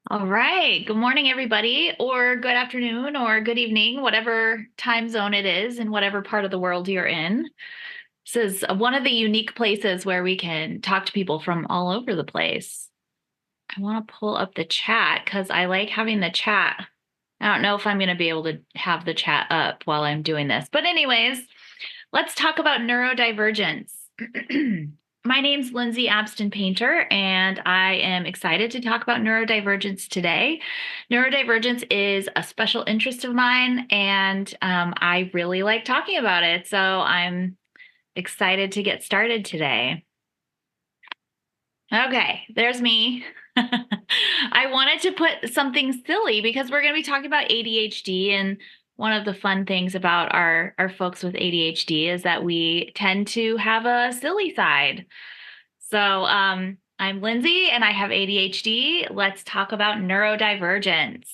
All right. Good morning, everybody, or good afternoon, or good evening, whatever time zone it is in whatever part of the world you're in. This is one of the unique places where we can talk to people from all over the place. I want to pull up the chat because I like having the chat. I don't know if I'm going to be able to have the chat up while I'm doing this. But, anyways, let's talk about neurodivergence. My name's Lindsey Abston Painter, and I am excited to talk about neurodivergence today. Neurodivergence is a special interest of mine, and I really like talking about it. So I'm excited to get started today. Okay, there's me. I wanted to put something silly because we're going to be talking about ADHD, and one of the fun things about our folks with ADHD is that we tend to have a silly side. So, I'm Lindsey and I have ADHD. Let's talk about neurodivergence.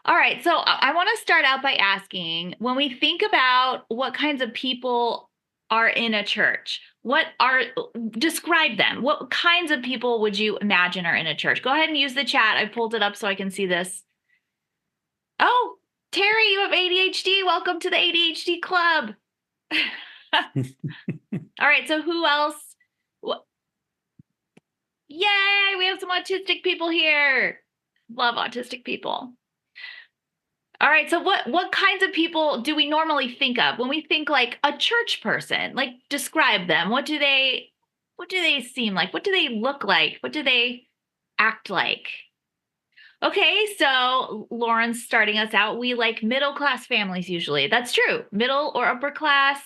All right, so I want to start out by asking, when we think about what kinds of people are in a church, describe them. What kinds of people would you imagine are in a church? Go ahead and use the chat. I pulled it up so I can see this. Oh, Terry, you have ADHD. Welcome to the ADHD club. All right, so who else? Yay, we have some autistic people here. Love autistic people. All right, so what kinds of people do we normally think of when we think like a church person? Like describe them. What do they seem like? What do they look like? What do they act like? Okay, so Lauren's starting us out. We like middle class families usually. That's true. Middle or upper class,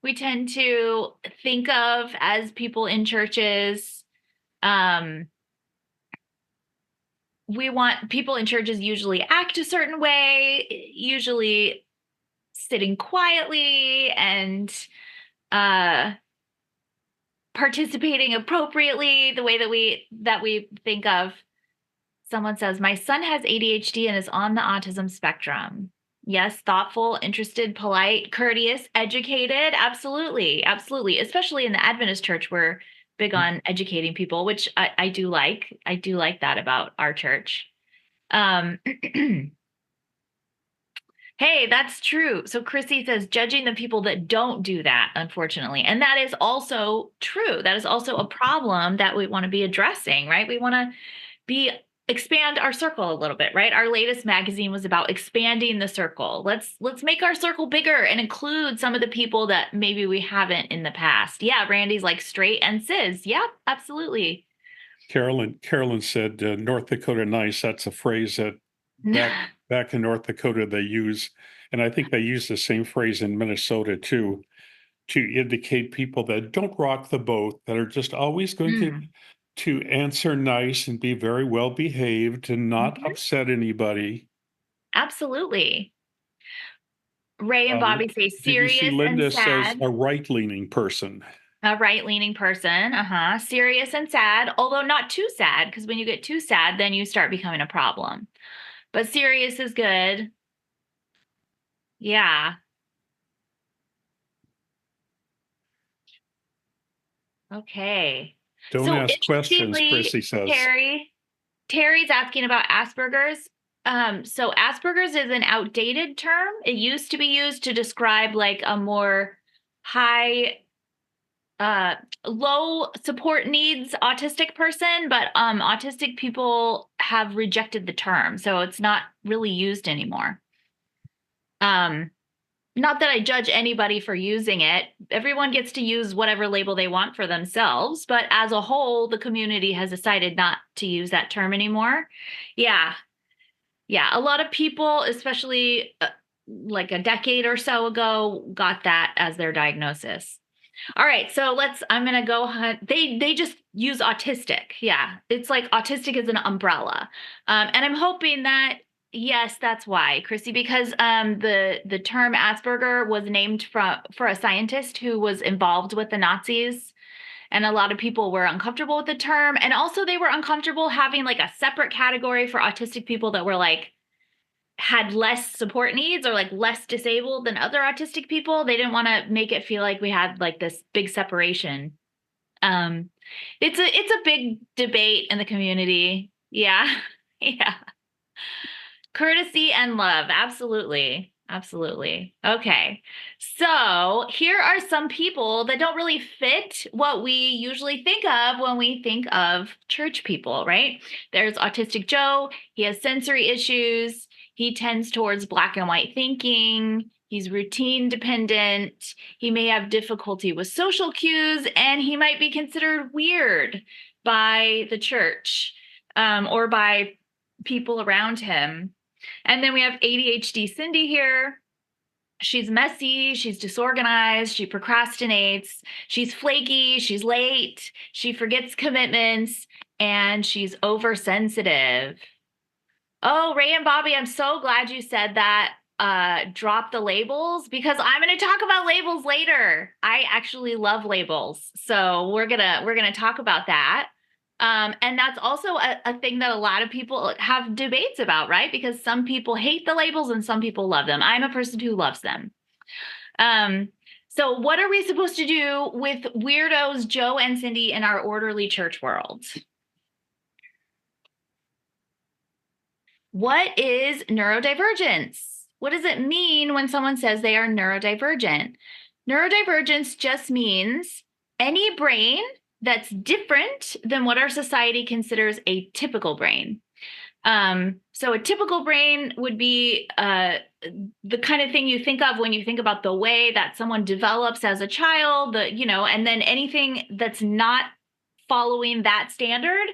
we tend to think of as people in churches. Um, we want people in churches usually act a certain way, usually sitting quietly and uh participating appropriately the way that we think of. Someone says my son has ADHD and is on the autism spectrum. Yes, thoughtful, interested, polite, courteous, educated. Absolutely. Absolutely. Especially in the Adventist church, we're big on educating people, which I do like. I do like that about our church. Um, Hey, that's true. So Chrissy says judging the people that don't do that, unfortunately. And that is also true. That is also a problem that we want to be addressing, right? We want to be expand our circle a little bit, right? Our latest magazine was about expanding the circle. Let's make our circle bigger and include some of the people that maybe we haven't in the past. Yeah, Randy's like straight and cis. Yeah, absolutely. Carolyn said, North Dakota nice. That's a phrase that back in North Dakota they use, and I think they use the same phrase in Minnesota too, to indicate people that don't rock the boat, that are just always going Mm, to answer nice and be very well behaved and not mhm. upset anybody. Absolutely. Ray and Uh, Bobby say did you see serious and Linda says sad. a right-leaning person? A right-leaning person, serious and sad, although not too sad, because when you get too sad, then you start becoming a problem. But serious is good. Yeah. Okay. Don't So ask questions, interestingly, Chrissy says. Terry's asking about Asperger's. So Asperger's is an outdated term. It used to be used to describe like a more high uh low support needs autistic person, but autistic people have rejected the term, so it's not really used anymore. um Not that I judge anybody for using it. Everyone gets to use whatever label they want for themselves, but as a whole the community has decided not to use that term anymore. Yeah. Yeah, a lot of people, especially like a decade or so ago, got that as their diagnosis. All right, so I'm gonna go ahead. They just use autistic. Yeah, it's like autistic is an umbrella, and I'm hoping that yes, that's why, Chrissy, because the term Asperger was named for a scientist who was involved with the Nazis, and a lot of people were uncomfortable with the term, and also they were uncomfortable having like a separate category for autistic people that were like had less support needs or like less disabled than other autistic people. They didn't want to make it feel like we had like this big separation. Um, it's a big debate in the community. Yeah. Yeah. Courtesy and love. Absolutely. Absolutely. Okay. So here are some people that don't really fit what we usually think of when we think of church people, right? There's Autistic Joe. He has sensory issues. He tends towards black and white thinking. He's routine dependent. He may have difficulty with social cues, and he might be considered weird by the church, or by people around him. And then we have ADHD Cindy here. She's messy, she's disorganized, she procrastinates, she's flaky, she's late, she forgets commitments, and she's oversensitive. Oh, Ray and Bobby, I'm so glad you said that. Drop the labels, because I'm going to talk about labels later. I actually love labels, so we're gonna talk about that. And that's also a thing that a lot of people have debates about, right? Because some people hate the labels and some people love them. I'm a person who loves them. So what are we supposed to do with weirdos Joe and Cindy in our orderly church world? What is neurodivergence? What does it mean when someone says they are neurodivergent? Neurodivergence just means any brain that's different than what our society considers a typical brain. So a typical brain would be the kind of thing you think of when you think about the way that someone develops as a child, and then anything that's not following that standard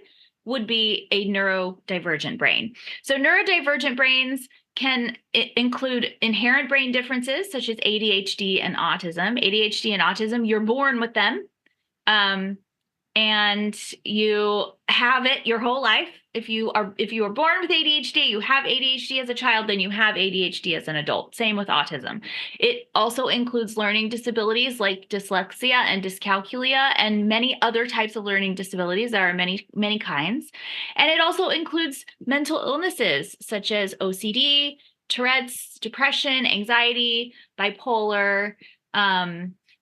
would be a neurodivergent brain. So neurodivergent brains can include inherent brain differences such as ADHD and autism. ADHD and autism, you're born with them. And you have it your whole life. If you are born with ADHD, you have ADHD as a child, then you have ADHD as an adult. Same with autism. It also includes learning disabilities like dyslexia and dyscalculia and many other types of learning disabilities. There are many, many kinds. And it also includes mental illnesses such as OCD, Tourette's, depression, anxiety, bipolar,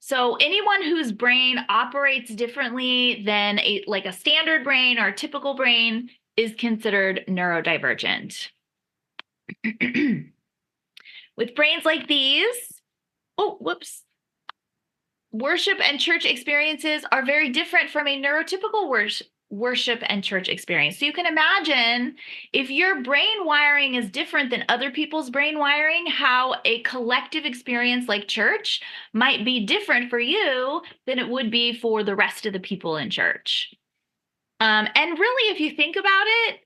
so anyone whose brain operates differently than like a standard brain or a typical brain is considered neurodivergent. With brains like these, worship and church experiences are very different from a neurotypical worship and church experience. So you can imagine if your brain wiring is different than other people's brain wiring, how a collective experience like church might be different for you than it would be for the rest of the people in church. And really, if you think about it,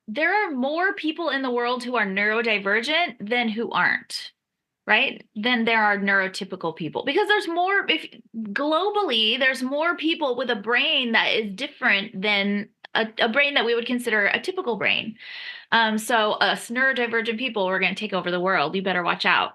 there are more people in the world who are neurodivergent than who aren't, right? Than there are neurotypical people, because there's more, if globally, there's more people with a brain that is different than a brain that we would consider a typical brain. So us neurodivergent people, we're going to take over the world. You better watch out.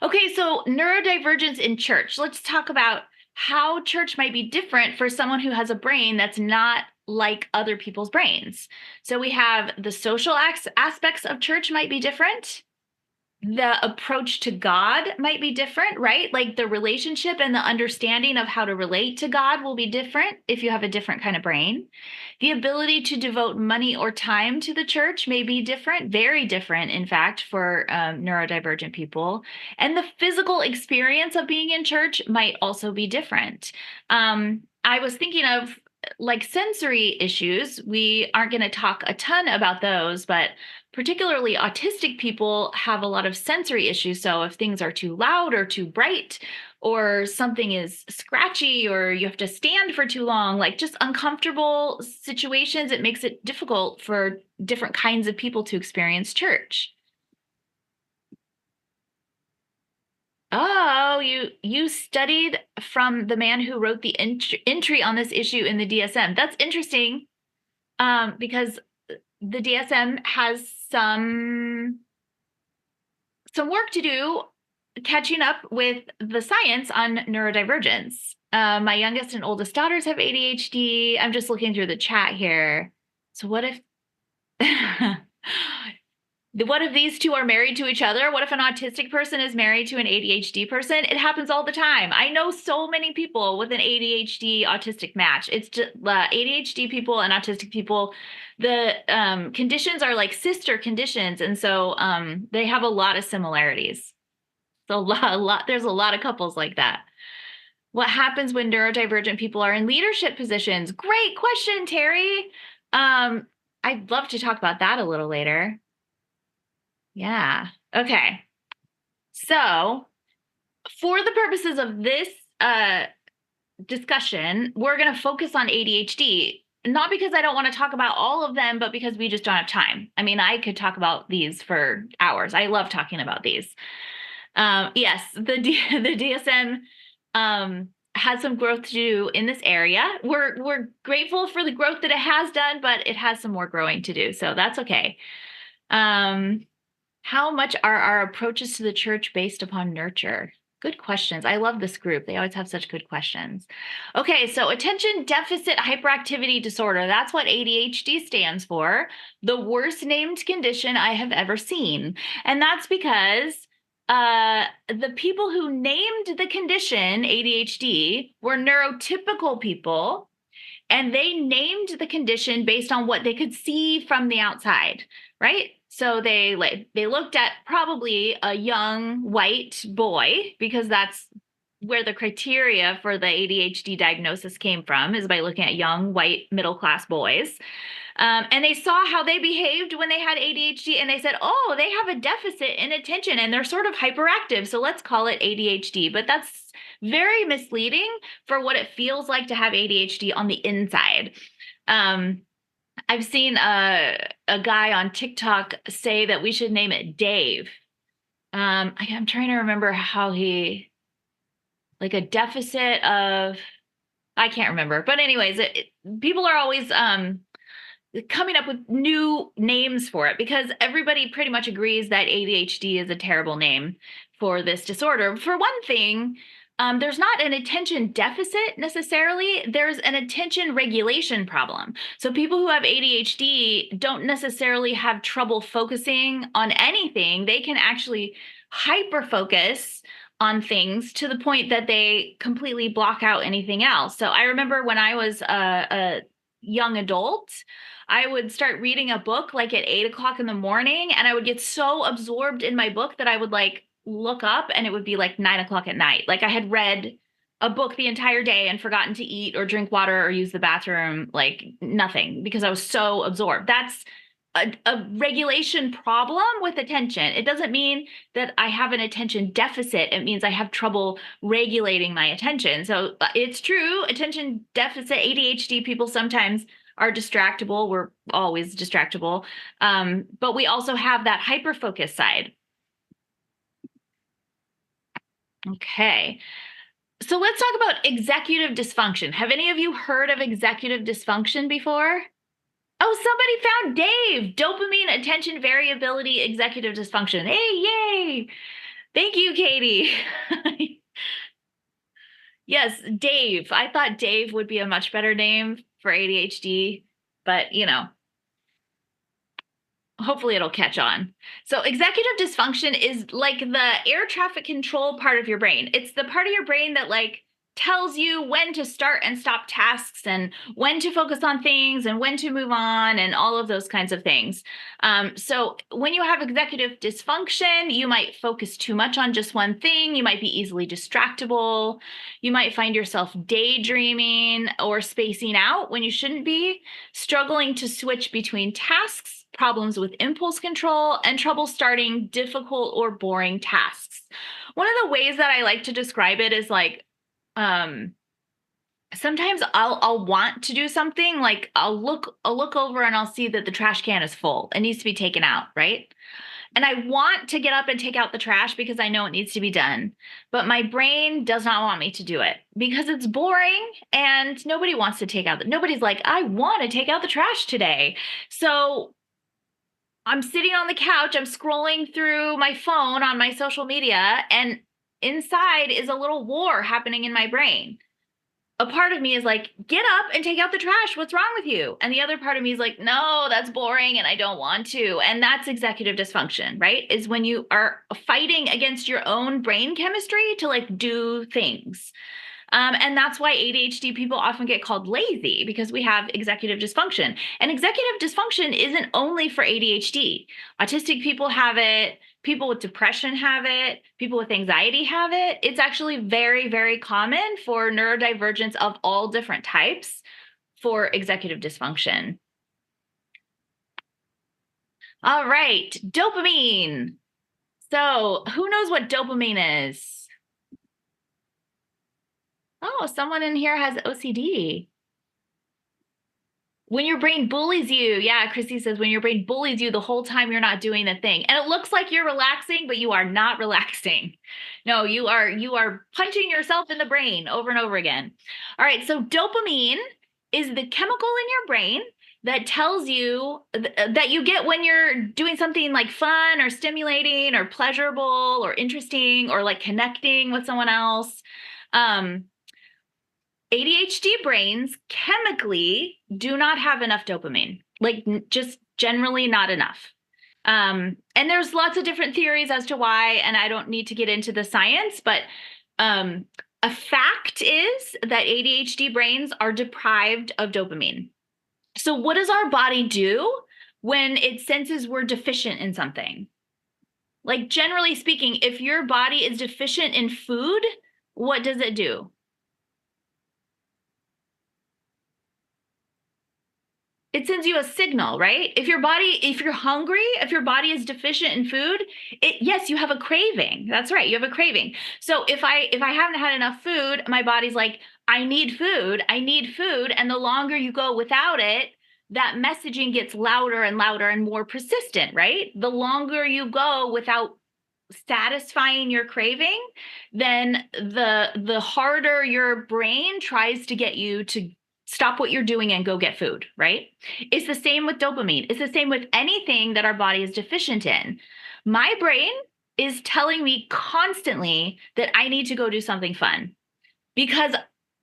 Okay, so neurodivergence in church. Let's talk about how church might be different for someone who has a brain that's not like other people's brains. So we have the social aspects of church might be different. The approach to God might be different, right? Like the relationship and the understanding of how to relate to God will be different if you have a different kind of brain. The ability to devote money or time to the church may be different, very different, in fact, for neurodivergent people. And the physical experience of being in church might also be different. I was thinking of like sensory issues. We aren't going to talk a ton about those, but particularly autistic people have a lot of sensory issues. So if things are too loud or too bright, or something is scratchy, or you have to stand for too long, like just uncomfortable situations, it makes it difficult for different kinds of people to experience church. Oh, you studied from the man who wrote the entry on this issue in the DSM. That's interesting, because the DSM has some work to do catching up with the science on neurodivergence. My youngest and oldest daughters have ADHD. I'm just looking through the chat here. So what if What if these two are married to each other? What if an autistic person is married to an ADHD person? It happens all the time. I know so many people with an ADHD autistic match. It's just ADHD people and autistic people. The conditions are like sister conditions, and so they have a lot of similarities. So there's a lot of couples like that. What happens when neurodivergent people are in leadership positions? Great question, Terry. I'd love to talk about that a little later. Yeah. Okay. So, for the purposes of this discussion, we're going to focus on ADHD. Not because I don't want to talk about all of them, but because we just don't have time. I mean, I could talk about these for hours. I love talking about these. Yes, the DSM has some growth to do in this area. We're grateful for the growth that it has done, but it has some more growing to do. So that's okay. How much are our approaches to the church based upon nurture? Good questions. I love this group. They always have such good questions. Okay, so attention deficit hyperactivity disorder. That's what ADHD stands for. The worst named condition I have ever seen. And that's because the people who named the condition ADHD were neurotypical people, and they named the condition based on what they could see from the outside, right? So they looked at probably a young white boy, because that's where the criteria for the ADHD diagnosis came from, is by looking at young white middle class boys. And they saw how they behaved when they had ADHD, and they said, oh, they have a deficit in attention and they're sort of hyperactive, so let's call it ADHD. But that's very misleading for what it feels like to have ADHD on the inside. I've seen a guy on TikTok say that we should name it Dave. I'm trying to remember how like a deficit of, I can't remember. But anyways, people are always coming up with new names for it, because everybody pretty much agrees that ADHD is a terrible name for this disorder. For one thing, there's not an attention deficit necessarily. There's an attention regulation problem. So people who have ADHD don't necessarily have trouble focusing on anything. They can actually hyper focus on things to the point that they completely block out anything else. So I remember when I was a young adult, I would start reading a book like at 8 o'clock in the morning, and I would get so absorbed in my book that I would like look up and it would be like 9 o'clock at night. Like I had read a book the entire day and forgotten to eat or drink water or use the bathroom, like nothing, because I was so absorbed. That's a regulation problem with attention. It doesn't mean that I have an attention deficit. It means I have trouble regulating my attention. So it's true. Attention deficit ADHD people sometimes are distractible. We're always distractible. But we also have that hyper-focus side. Okay. So let's talk about executive dysfunction. Have any of you heard of executive dysfunction before? Oh, somebody found Dave. Dopamine attention variability executive dysfunction. Hey, yay. Thank you, Katie. Yes, Dave. I thought Dave would be a much better name for ADHD, but hopefully it'll catch on. So executive dysfunction is like the air traffic control part of your brain. It's the part of your brain that like tells you when to start and stop tasks and when to focus on things and when to move on and all of those kinds of things. So when you have executive dysfunction, you might focus too much on just one thing. You might be easily distractible. You might find yourself daydreaming or spacing out when you shouldn't be, struggling to switch between tasks, problems with impulse control, and trouble starting difficult or boring tasks. One of the ways that I like to describe it is like, sometimes I'll want to do something, like I'll look over and I'll see that the trash can is full. It needs to be taken out, right? And I want to get up and take out the trash because I know it needs to be done. But my brain does not want me to do it because it's boring and nobody wants to take out nobody's like, I want to take out the trash today. So I'm sitting on the couch, I'm scrolling through my phone on my social media, and inside is a little war happening in my brain. a part of me is like, get up and take out the trash. What's wrong with you? And the other part of me is like, no, that's boring and I don't want to. And that's executive dysfunction, right? Is when you are fighting against your own brain chemistry to like do things. And that's why ADHD people often get called lazy because we have executive dysfunction. And executive dysfunction isn't only for ADHD. Autistic people have it, people with depression have it, people with anxiety have it. It's actually very, very common for neurodivergence of all different types for executive dysfunction. All right, dopamine. So, who knows what dopamine is? Oh, someone in here has OCD. When your brain bullies you, yeah, Chrissy says when your brain bullies you the whole time you're not doing the thing. And it looks like you're relaxing, but you are not relaxing. No, you are punching yourself in the brain over and over again. All right, so dopamine is the chemical in your brain that tells you that you get when you're doing something like fun or stimulating or pleasurable or interesting or like connecting with someone else. ADHD brains chemically do not have enough dopamine, like just generally not enough. And there's lots of different theories as to why, and I don't need to get into the science, but a fact is that ADHD brains are deprived of dopamine. So, what does our body do when it senses we're deficient in something? Like, generally speaking, if your body is deficient in food, what does it do? It sends you a signal, right? If you're hungry, if your body is deficient in food, yes, you have a craving. That's right, you have a craving. So if I haven't had enough food, my body's like, I need food, I need food, and the longer you go without it, that messaging gets louder and louder and more persistent, right? The longer you go without satisfying your craving, then the harder your brain tries to get you to stop what you're doing and go get food, right? It's the same with dopamine. It's the same with anything that our body is deficient in. My brain is telling me constantly that I need to go do something fun because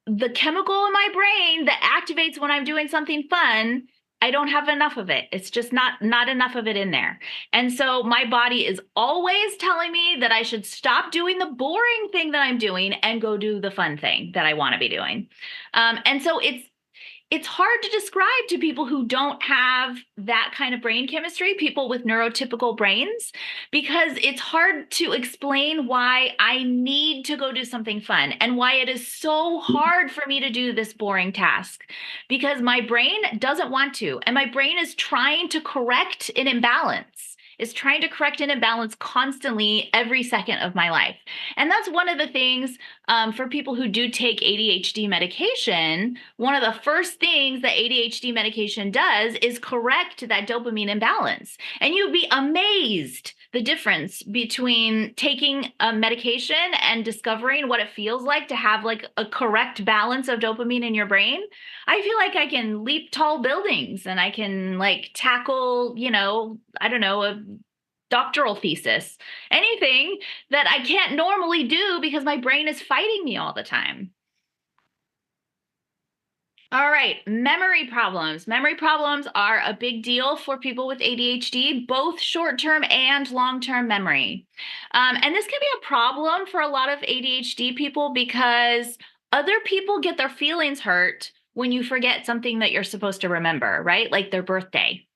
the chemical in my brain that activates when I'm doing something fun, I don't have enough of it. It's just not enough of it in there. And so my body is always telling me that I should stop doing the boring thing that I'm doing and go do the fun thing that I want to be doing. And so it's hard to describe to people who don't have that kind of brain chemistry, people with neurotypical brains, because it's hard to explain why I need to go do something fun and why it is so hard for me to do this boring task because my brain doesn't want to. And my brain is trying to correct an imbalance. Is trying to correct an imbalance constantly every second of my life. And that's one of the things for people who do take ADHD medication. One of the first things that ADHD medication does is correct that dopamine imbalance. And you'd be amazed the difference between taking a medication and discovering what it feels like to have like a correct balance of dopamine in your brain. I feel like I can leap tall buildings and I can like tackle, I don't know, a doctoral thesis, anything that I can't normally do because my brain is fighting me all the time. All right, memory problems. Memory problems are a big deal for people with ADHD, both short-term and long-term memory. And this can be a problem for a lot of ADHD people because other people get their feelings hurt when you forget something that you're supposed to remember, right? Like their birthday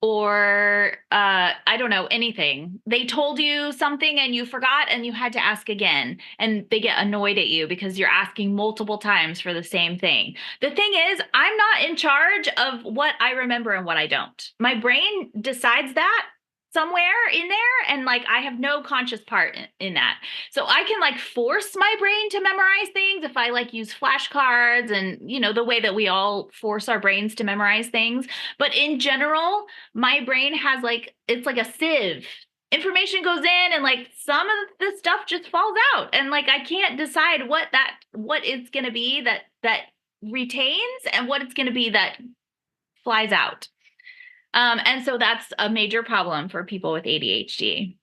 or I don't know, anything. They told you something and you forgot and you had to ask again. And they get annoyed at you because you're asking multiple times for the same thing. The thing is, I'm not in charge of what I remember and what I don't. My brain decides that somewhere in there and like I have no conscious part in that. So I can like force my brain to memorize things if I like use flashcards and the way that we all force our brains to memorize things. But in general, my brain has like it's like a sieve. Information goes in and like some of the stuff just falls out and like I can't decide what it's going to be that retains and what it's going to be that flies out. And so that's a major problem for people with ADHD.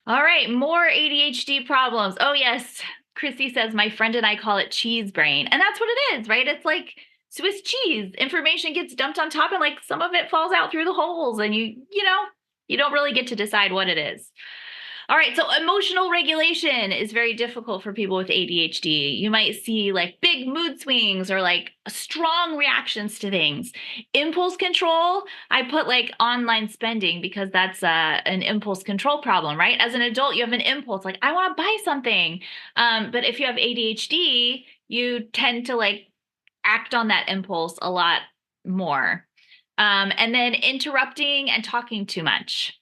All right, more ADHD problems. Oh, yes. Chrissy says, my friend and I call it cheese brain. And that's what it is, right? It's like Swiss cheese. Information gets dumped on top and like some of it falls out through the holes and you don't really get to decide what it is. All right, so emotional regulation is very difficult for people with ADHD. You might see like big mood swings or like strong reactions to things. Impulse control, I put like online spending because that's an impulse control problem, right? As an adult, you have an impulse like, I want to buy something. But if you have ADHD, you tend to like act on that impulse a lot more. And then interrupting and talking too much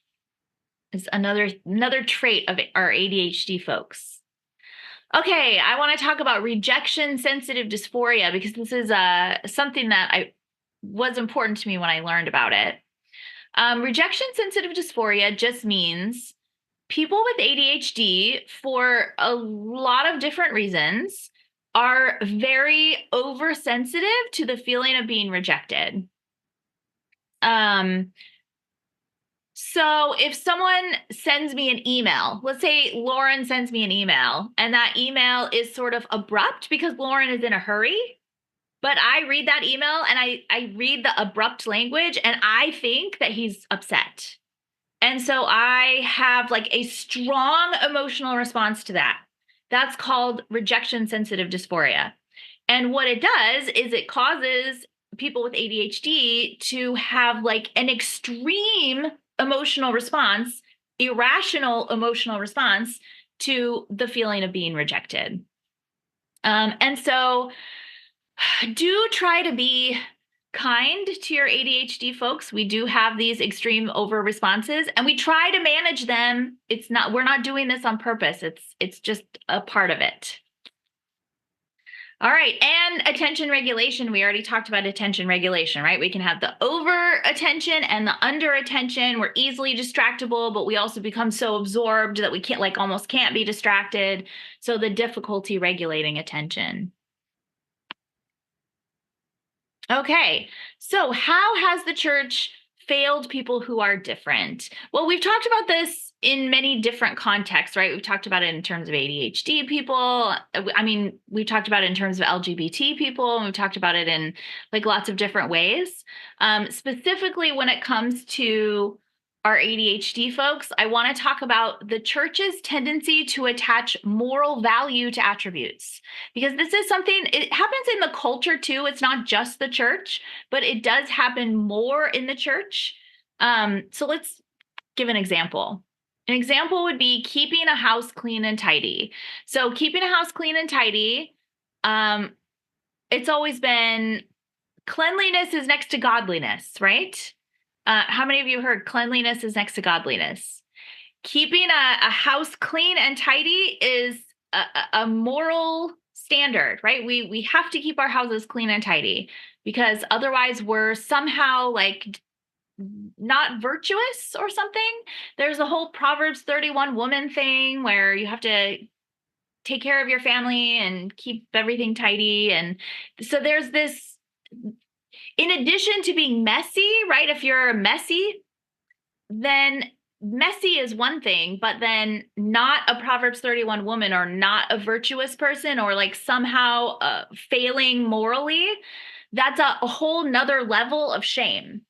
is another trait of our ADHD folks. Okay, I want to talk about rejection sensitive dysphoria because this is something that I was important to me when I learned about it. Rejection sensitive dysphoria just means people with ADHD, for a lot of different reasons, are very oversensitive to the feeling of being rejected. So if someone sends me an email, let's say Lauren sends me an email, and that email is sort of abrupt because Lauren is in a hurry, but I read that email and I read the abrupt language and I think that he's upset. And so I have like a strong emotional response to that. That's called rejection sensitive dysphoria. And what it does is it causes people with ADHD to have like an extreme emotional response, irrational emotional response to the feeling of being rejected. And so do try to be kind to your ADHD folks. We do have these extreme over responses and we try to manage them. We're not doing this on purpose. It's just a part of it. All right. And attention regulation. We already talked about attention regulation, right? We can have the over attention and the under attention. We're easily distractible, but we also become so absorbed that we can't, like, almost can't be distracted. So the difficulty regulating attention. Okay. So how has the church failed people who are different? Well, we've talked about this in many different contexts, right? We've talked about it in terms of ADHD people. I mean, we've talked about it in terms of LGBT people, and we've talked about it in like lots of different ways. Specifically, when it comes to our ADHD folks, I want to talk about the church's tendency to attach moral value to attributes, because this is something, it happens in the culture too. It's not just the church, but it does happen more in the church. So let's give an example. An example would be keeping a house clean and tidy. So keeping a house clean and tidy, it's always been cleanliness is next to godliness, right? How many of you heard cleanliness is next to godliness? Keeping a house clean and tidy is a moral standard, right? We have to keep our houses clean and tidy because otherwise we're somehow like not virtuous or something. There's a whole Proverbs 31 woman thing where you have to take care of your family and keep everything tidy. And so there's this, in addition to being messy, right? If you're messy, then messy is one thing, but then not a Proverbs 31 woman or not a virtuous person or like somehow failing morally, that's a whole nother level of shame.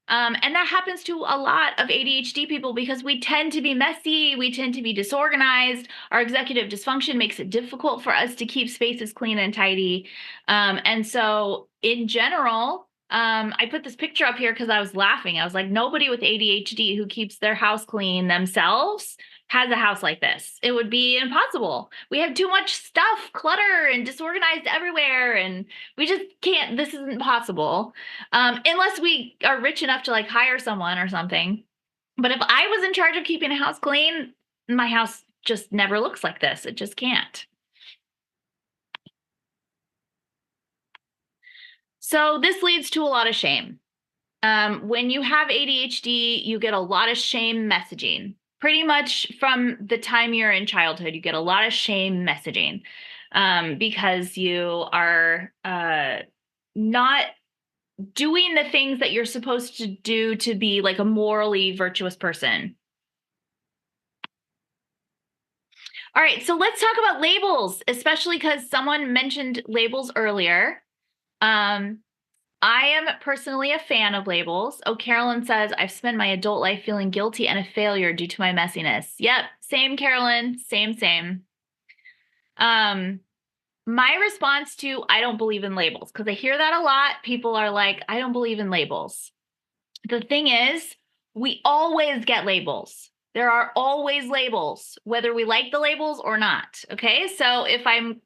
And that happens to a lot of ADHD people because we tend to be messy, we tend to be disorganized. Our executive dysfunction makes it difficult for us to keep spaces clean and tidy. And so, in general, I put this picture up here because I was laughing. I was like, nobody with ADHD who keeps their house clean themselves has a house like this. It would be impossible. We have too much stuff, clutter, and disorganized everywhere, and we just can't. This isn't possible unless we are rich enough to like hire someone or something. But if I was in charge of keeping a house clean, my house just never looks like this. It just can't. So this leads to a lot of shame. When you have ADHD, you get a lot of shame messaging. Pretty much from the time you're in childhood, you get a lot of shame messaging because you are not doing the things that you're supposed to do to be like a morally virtuous person. All right, so let's talk about labels, especially because someone mentioned labels earlier. I am personally a fan of labels. Oh, Carolyn says, I've spent my adult life feeling guilty and a failure due to my messiness. Yep, same, Carolyn. Same, same. My response to I don't believe in labels, because I hear that a lot. People are like, I don't believe in labels. The thing is, we always get labels. There are always labels, whether we like the labels or not. Okay. So if I am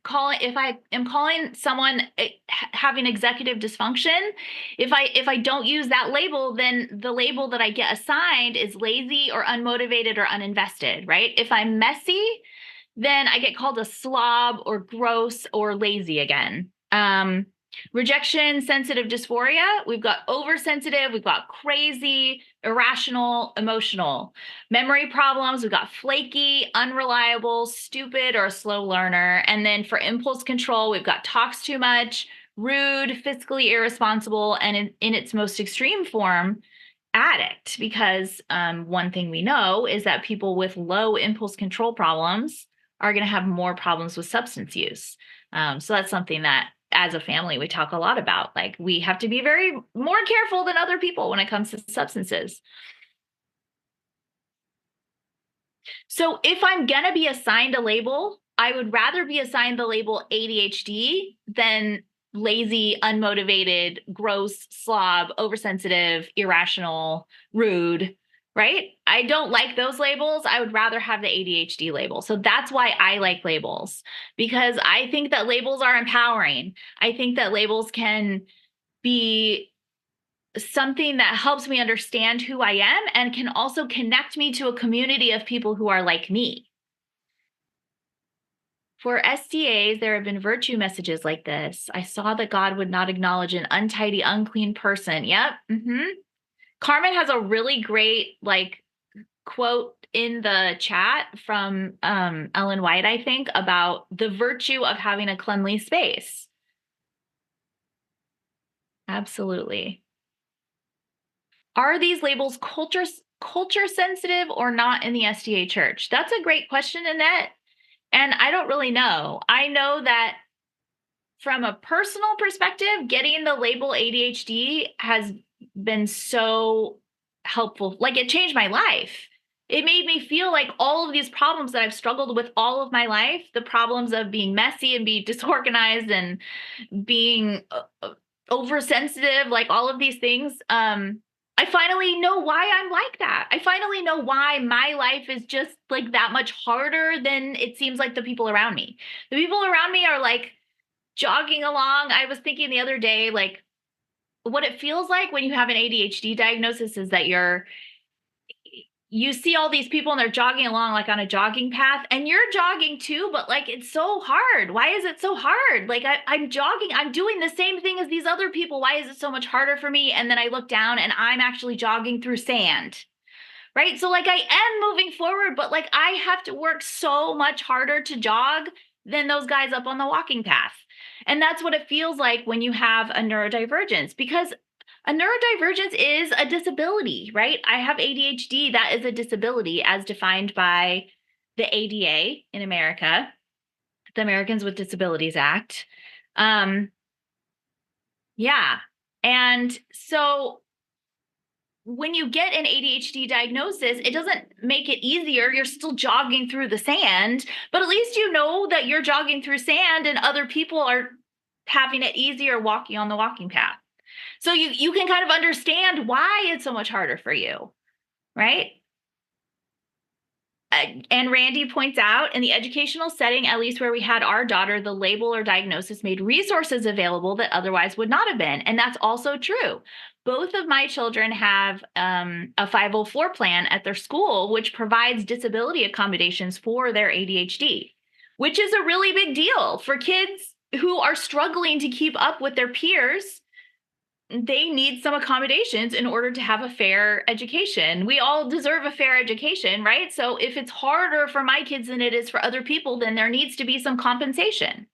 calling someone having executive dysfunction, if I don't use that label, then the label that I get assigned is lazy or unmotivated or uninvested, right? If I'm messy, then I get called a slob or gross or lazy again. Rejection, sensitive dysphoria. We've got oversensitive, we've got crazy, irrational, emotional. Memory problems, we've got flaky, unreliable, stupid, or a slow learner. And then for impulse control, we've got talks too much, rude, fiscally irresponsible, and in its most extreme form, addict. Because one thing we know is that people with low impulse control problems are going to have more problems with substance use. So that's something that as a family we talk a lot about. Like we have to be very more careful than other people when it comes to substances. So if I'm going to be assigned a label, I would rather be assigned the label ADHD than lazy, unmotivated, gross, slob, oversensitive, irrational, rude, right? I don't like those labels. I would rather have the ADHD label. So that's why I like labels, because I think that labels are empowering. I think that labels can be something that helps me understand who I am and can also connect me to a community of people who are like me. For SDAs, there have been virtue messages like this. I saw that God would not acknowledge an untidy, unclean person. Yep. Carmen has a really great quote in the chat from Ellen White, I think, about the virtue of having a cleanly space. Absolutely. Are these labels culture sensitive or not in the SDA church? That's a great question, Annette. And I don't really know. I know that from a personal perspective, getting the label ADHD has been so helpful. Like it changed my life. It made me feel like all of these problems that I've struggled with all of my life, the problems of being messy and being disorganized and being oversensitive, like all of these things. I finally know why I'm like that. I finally know why my life is just like that much harder than it seems like the people around me. The people around me are like jogging along. I was thinking the other day, like what it feels like when you have an ADHD diagnosis is that you see all these people and they're jogging along like on a jogging path and you're jogging too, but like it's so hard. Why is it so hard? Like I'm jogging, I'm doing the same thing as these other people. Why is it so much harder for me? And then I look down and I'm actually jogging through sand. Right. So like I am moving forward, but like I have to work so much harder to jog than those guys up on the walking path. And that's what it feels like when you have a neurodivergence, because a neurodivergence is a disability, right? I have ADHD. That is a disability as defined by the ADA in America, the Americans with Disabilities Act. Yeah. And so when you get an ADHD diagnosis, it doesn't make it easier. You're still jogging through the sand, but at least you know that you're jogging through sand and other people are having it easier walking on the walking path. So you can kind of understand why it's so much harder for you, right? And Randy points out in the educational setting, at least where we had our daughter, the label or diagnosis made resources available that otherwise would not have been. And that's also true. Both of my children have a 504 plan at their school, which provides disability accommodations for their ADHD, which is a really big deal for kids who are struggling to keep up with their peers. They need some accommodations in order to have a fair education. We all deserve a fair education, right? So if it's harder for my kids than it is for other people, then there needs to be some compensation.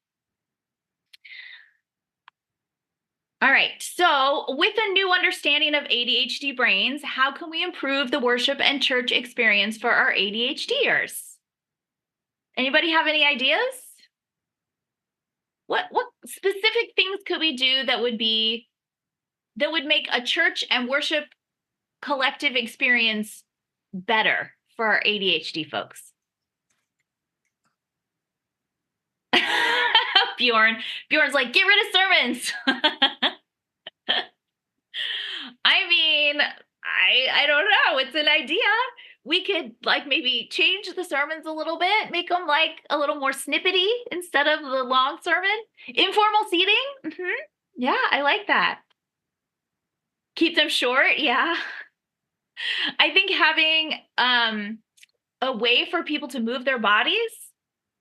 All right. So, with a new understanding of ADHD brains, how can we improve the worship and church experience for our ADHDers? Anybody have any ideas? What specific things could we do that would make a church and worship collective experience better for our ADHD folks? Bjorn's like, get rid of sermons. I mean, I don't know. It's an idea. We could like maybe change the sermons a little bit, make them like a little more snippety instead of the long sermon. Informal seating. Yeah, I like that. Keep them short. Yeah. I think having a way for people to move their bodies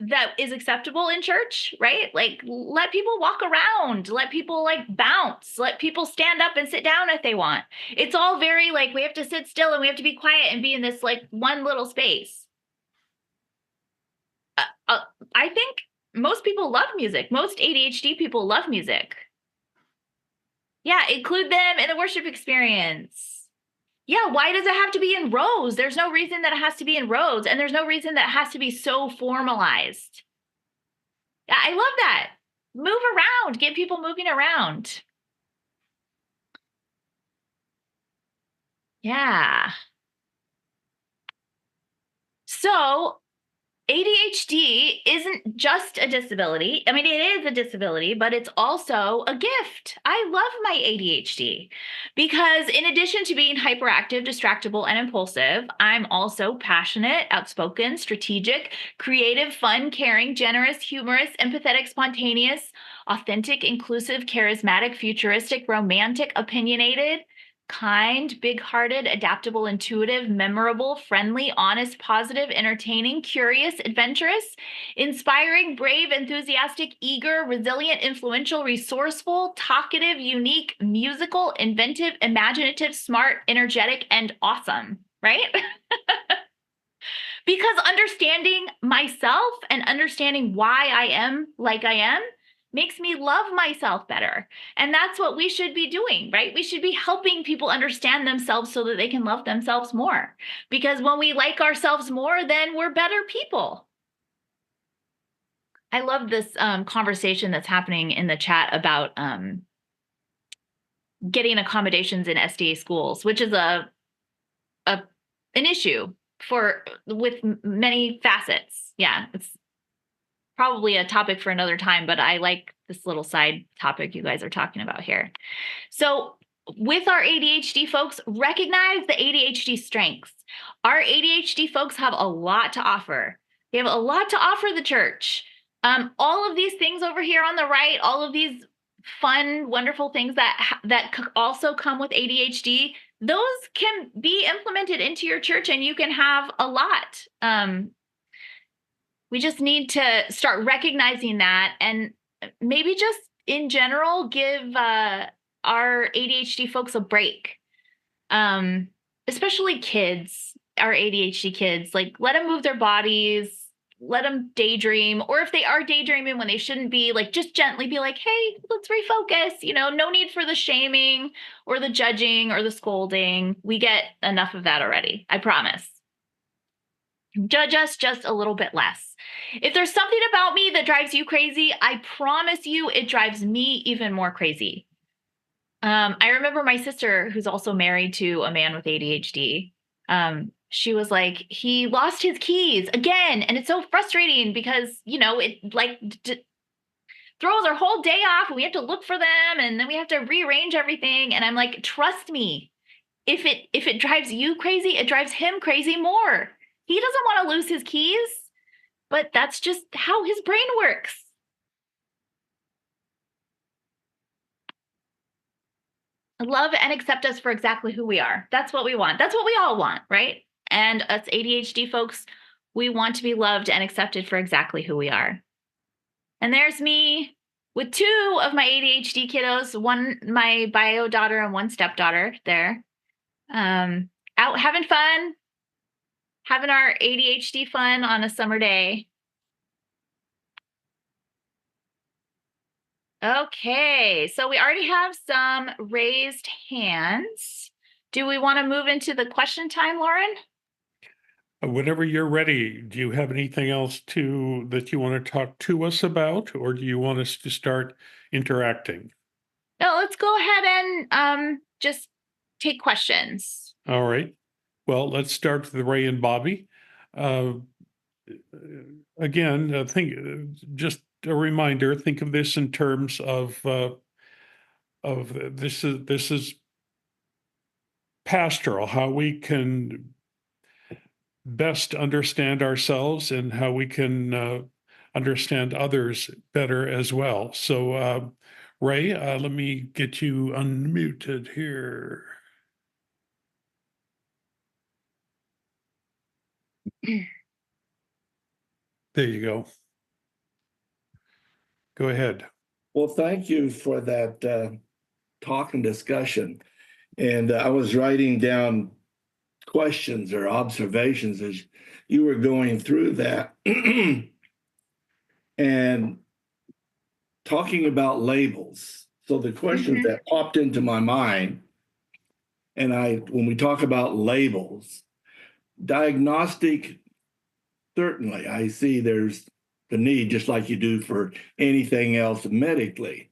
that is acceptable in church, right? Like let people walk around, let people like bounce, let people stand up and sit down if they want. It's all very like we have to sit still and we have to be quiet and be in this like one little space. I think most people love music. Most ADHD people love music. Yeah, include them in the worship experience. Yeah, why does it have to be in rows? There's no reason that it has to be in rows, and there's no reason that it has to be so formalized. Yeah, I love that. Move around, get people moving around. Yeah. So ADHD isn't just a disability. I mean, it is a disability, but it's also a gift. I love my ADHD because, in addition to being hyperactive, distractible, and impulsive, I'm also passionate, outspoken, strategic, creative, fun, caring, generous, humorous, empathetic, spontaneous, authentic, inclusive, charismatic, futuristic, romantic, opinionated, kind, big-hearted, adaptable, intuitive, memorable, friendly, honest, positive, entertaining, curious, adventurous, inspiring, brave, enthusiastic, eager, resilient, influential, resourceful, talkative, unique, musical, inventive, imaginative, smart, energetic, and awesome, right? Because understanding myself and understanding why I am like I am makes me love myself better. And that's what we should be doing, right? We should be helping people understand themselves so that they can love themselves more. Because when we like ourselves more, then we're better people. I love this conversation that's happening in the chat about getting accommodations in SDA schools, which is an issue with many facets. Yeah, it's probably a topic for another time, but I like this little side topic you guys are talking about here. So with our ADHD folks, recognize the ADHD strengths. Our ADHD folks have a lot to offer. They have a lot to offer the church. All of these things over here on the right, all of these fun, wonderful things that also come with ADHD, those can be implemented into your church and you can have a lot. We just need to start recognizing that and maybe just in general give our ADHD folks a break. Especially kids, our ADHD kids, like let them move their bodies, let them daydream, or if they are daydreaming when they shouldn't be, like just gently be like, hey, let's refocus. No need for the shaming or the judging or the scolding. We get enough of that already. I promise. Judge us just a little bit less. If there's something about me that drives you crazy, I promise you it drives me even more crazy. I remember my sister, who's also married to a man with ADHD. She was like, he lost his keys again. And it's so frustrating because, it like throws our whole day off and we have to look for them and then we have to rearrange everything. And I'm like, trust me, if it drives you crazy, it drives him crazy more. He doesn't want to lose his keys, but that's just how his brain works. Love and accept us for exactly who we are. That's what we want. That's what we all want, right? And us ADHD folks, we want to be loved and accepted for exactly who we are. And there's me with two of my ADHD kiddos, one my bio daughter and one stepdaughter there. Out having fun, having our ADHD fun on a summer day. Okay, so we already have some raised hands. Do we want to move into the question time, Lauren? Whenever you're ready, do you have anything else that you want to talk to us about, or do you want us to start interacting? No, let's go ahead and just take questions. All right. Well, let's start with Ray and Bobby. Uh, again, think just a reminder. Think of this in terms of this is pastoral. How we can best understand ourselves and how we can understand others better as well. So, Ray, let me get you unmuted here. There you go. Go ahead. Well, thank you for that talk and discussion. And I was writing down questions or observations as you were going through that and talking about labels. So the questions that popped into my mind, and when we talk about labels, diagnostic, certainly I see there's the need, just like you do for anything else medically.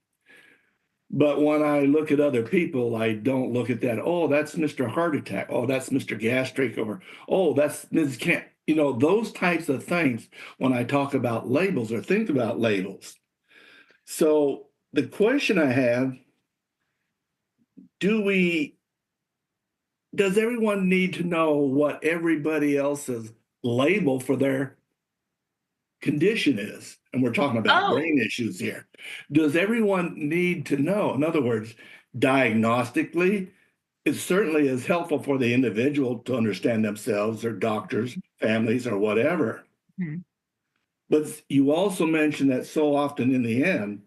But when I look at other people, I don't look at that. Oh, that's Mr. Heart Attack. Oh, that's Mr. Gastric. Or, oh, that's Ms. Can't. Those types of things when I talk about labels or think about labels. So the question I have, does everyone need to know what everybody else's label for their condition is? And we're talking about Oh, brain issues here. Does everyone need to know? In other words, diagnostically, it certainly is helpful for the individual to understand themselves, their doctors, families, or whatever. mhm. But you also mentioned that so often in the end,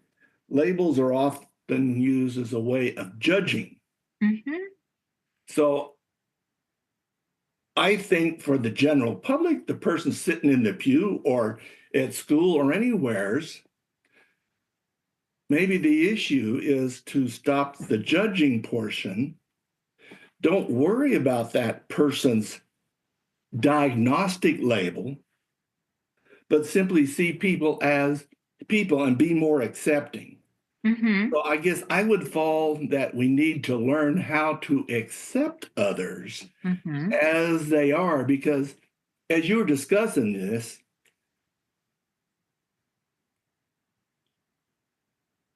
labels are often used as a way of judging. So I think for the general public, the person sitting in the pew or at school or anywheres, maybe the issue is to stop the judging portion. Don't worry about that person's diagnostic label, but simply see people as people and be more accepting. So I guess I would fall that we need to learn how to accept others as they are, because as you were discussing this,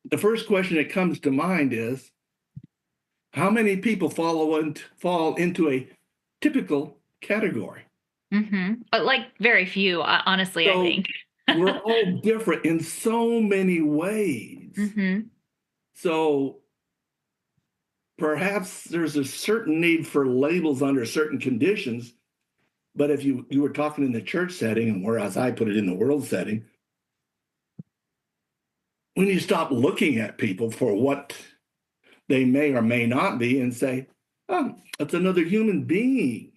the first question that comes to mind is how many people fall into a typical category? But like very few, honestly, I So think. we're all different in so many ways. So perhaps there's a certain need for labels under certain conditions. But if you were talking in the church setting, and whereas I put it in the world setting, when you stop looking at people for what they may or may not be and say, oh, it's another human being.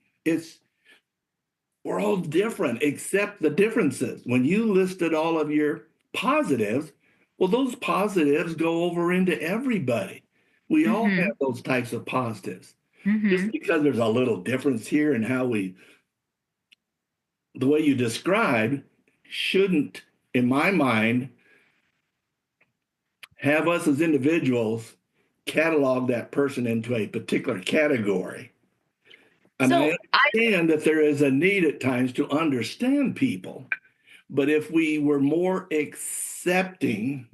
We're all different, except the differences. When you listed all of your positives, well, those positives go over into everybody. We all have those types of positives. Just because there's a little difference here in the way you describe shouldn't, in my mind, have us as individuals catalog that person into a particular category. And I So I understand that there is a need at times to understand people, but if we were more accepting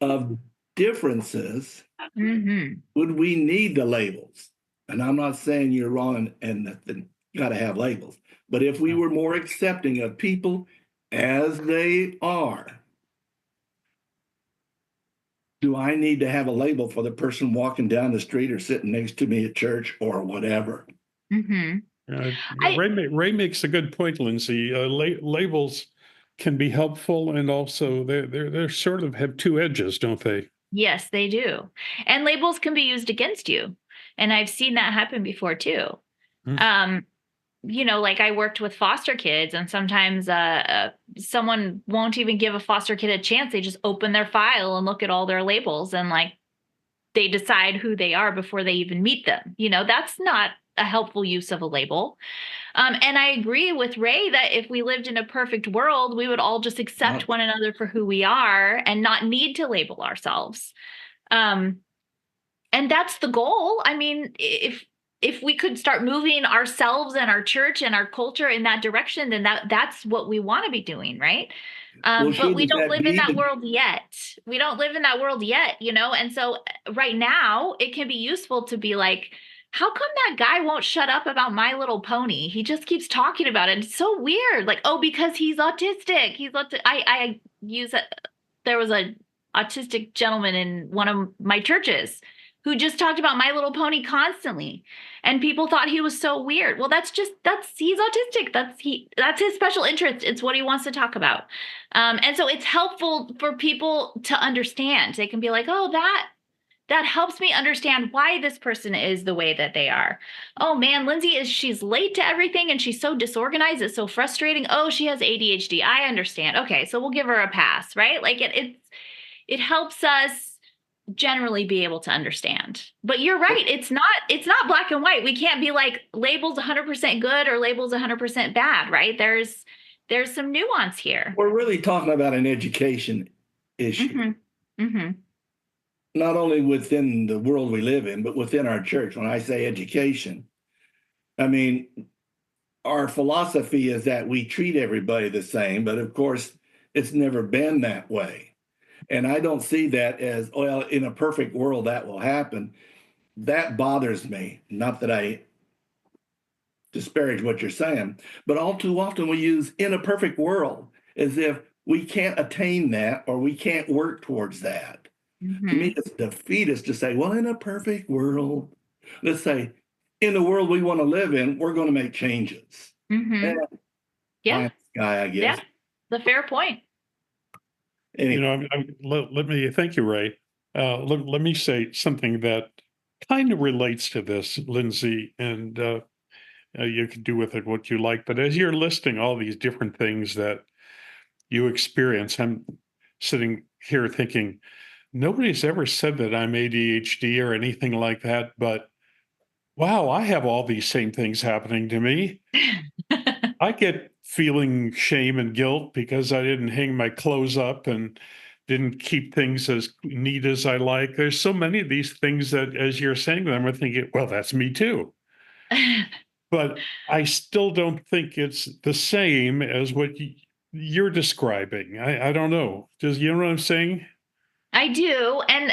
of differences, would we need the labels? And I'm not saying you're wrong and that you got to have labels, but if we were more accepting of people as they are, do I need to have a label for the person walking down the street or sitting next to me at church or whatever? I Ray makes a good point, Lindsey. Labels can be helpful, and also they're sort of have two edges, don't they? Yes, they do. And labels can be used against you. And I've seen that happen before too. Mm. Like I worked with foster kids, and sometimes someone won't even give a foster kid a chance. They just open their file and look at all their labels, and like they decide who they are before they even meet them. That's not a helpful use of a label. And I agree with Ray that if we lived in a perfect world, we would all just accept one another for who we are and not need to label ourselves. And that's the goal. I mean, if we could start moving ourselves and our church and our culture in that direction, then that's what we want to be doing, right? Well, But we shouldn't don't that live in be that the world yet. We don't live in that world yet, you know? And so right now it can be useful to be like, how come that guy won't shut up about My Little Pony? He just keeps talking about it. It's so weird. Like, oh, because he's autistic. I use it. There was a autistic gentleman in one of my churches who just talked about My Little Pony constantly, and people thought he was so weird. Well, that's he's autistic. That's his special interest. It's what he wants to talk about. And so it's helpful for people to understand. They can be like, oh, that helps me understand why this person is the way that they are. Oh man, she's late to everything and she's so disorganized. It's so frustrating. Oh, she has ADHD. I understand. Okay, so we'll give her a pass, right? Like it helps us generally be able to understand. But you're right, it's not black and white. We can't be like labels 100% good or labels 100% bad, right? There's some nuance here. We're really talking about an education issue, not only within the world we live in, but within our church. When I say education, I mean, our philosophy is that we treat everybody the same, but of course, it's never been that way. And I don't see that as, well, in a perfect world, that will happen. That bothers me. Not that I disparage what you're saying, but all too often we use in a perfect world as if we can't attain that or we can't work towards that. To me, it's defeatist to say, well, in a perfect world, let's say, in the world we want to live in, we're going to make changes. Yeah. Guy, I guess. Yeah. The fair point. Anyway. Let me thank you, Ray. Let me say something that kind of relates to this, Lindsey, and you can do with it what you like. But as you're listing all these different things that you experience, I'm sitting here thinking, nobody's ever said that I'm ADHD or anything like that, but wow, I have all these same things happening to me. I get feeling shame and guilt because I didn't hang my clothes up and didn't keep things as neat as I like. There's so many of these things that, as you're saying them, I'm thinking, well, that's me too. But I still don't think it's the same as what you're describing. I don't know. Does you know what I'm saying? I do. And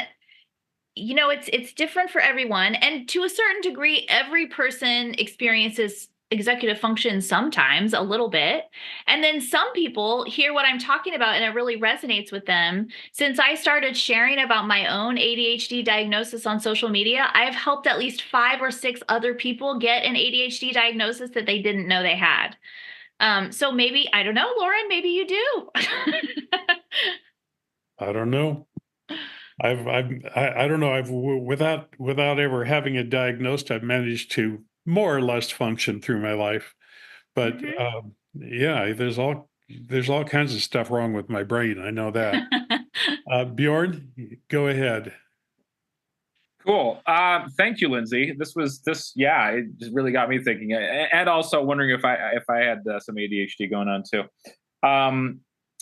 you know, it's different for everyone. And to a certain degree, every person experiences executive function sometimes a little bit. And then some people hear what I'm talking about and it really resonates with them. Since I started sharing about my own ADHD diagnosis on social media, I've helped at least 5 or 6 other people get an ADHD diagnosis that they didn't know they had. So maybe, I don't know, Lauren, maybe you do. I don't know. I don't know. Without ever having it diagnosed, I've managed to more or less function through my life. But yeah, there's all kinds of stuff wrong with my brain. I know that. Bjorn, go ahead. Cool. Thank you, Lindsey. Yeah, it just really got me thinking, and also wondering if I had some ADHD going on too.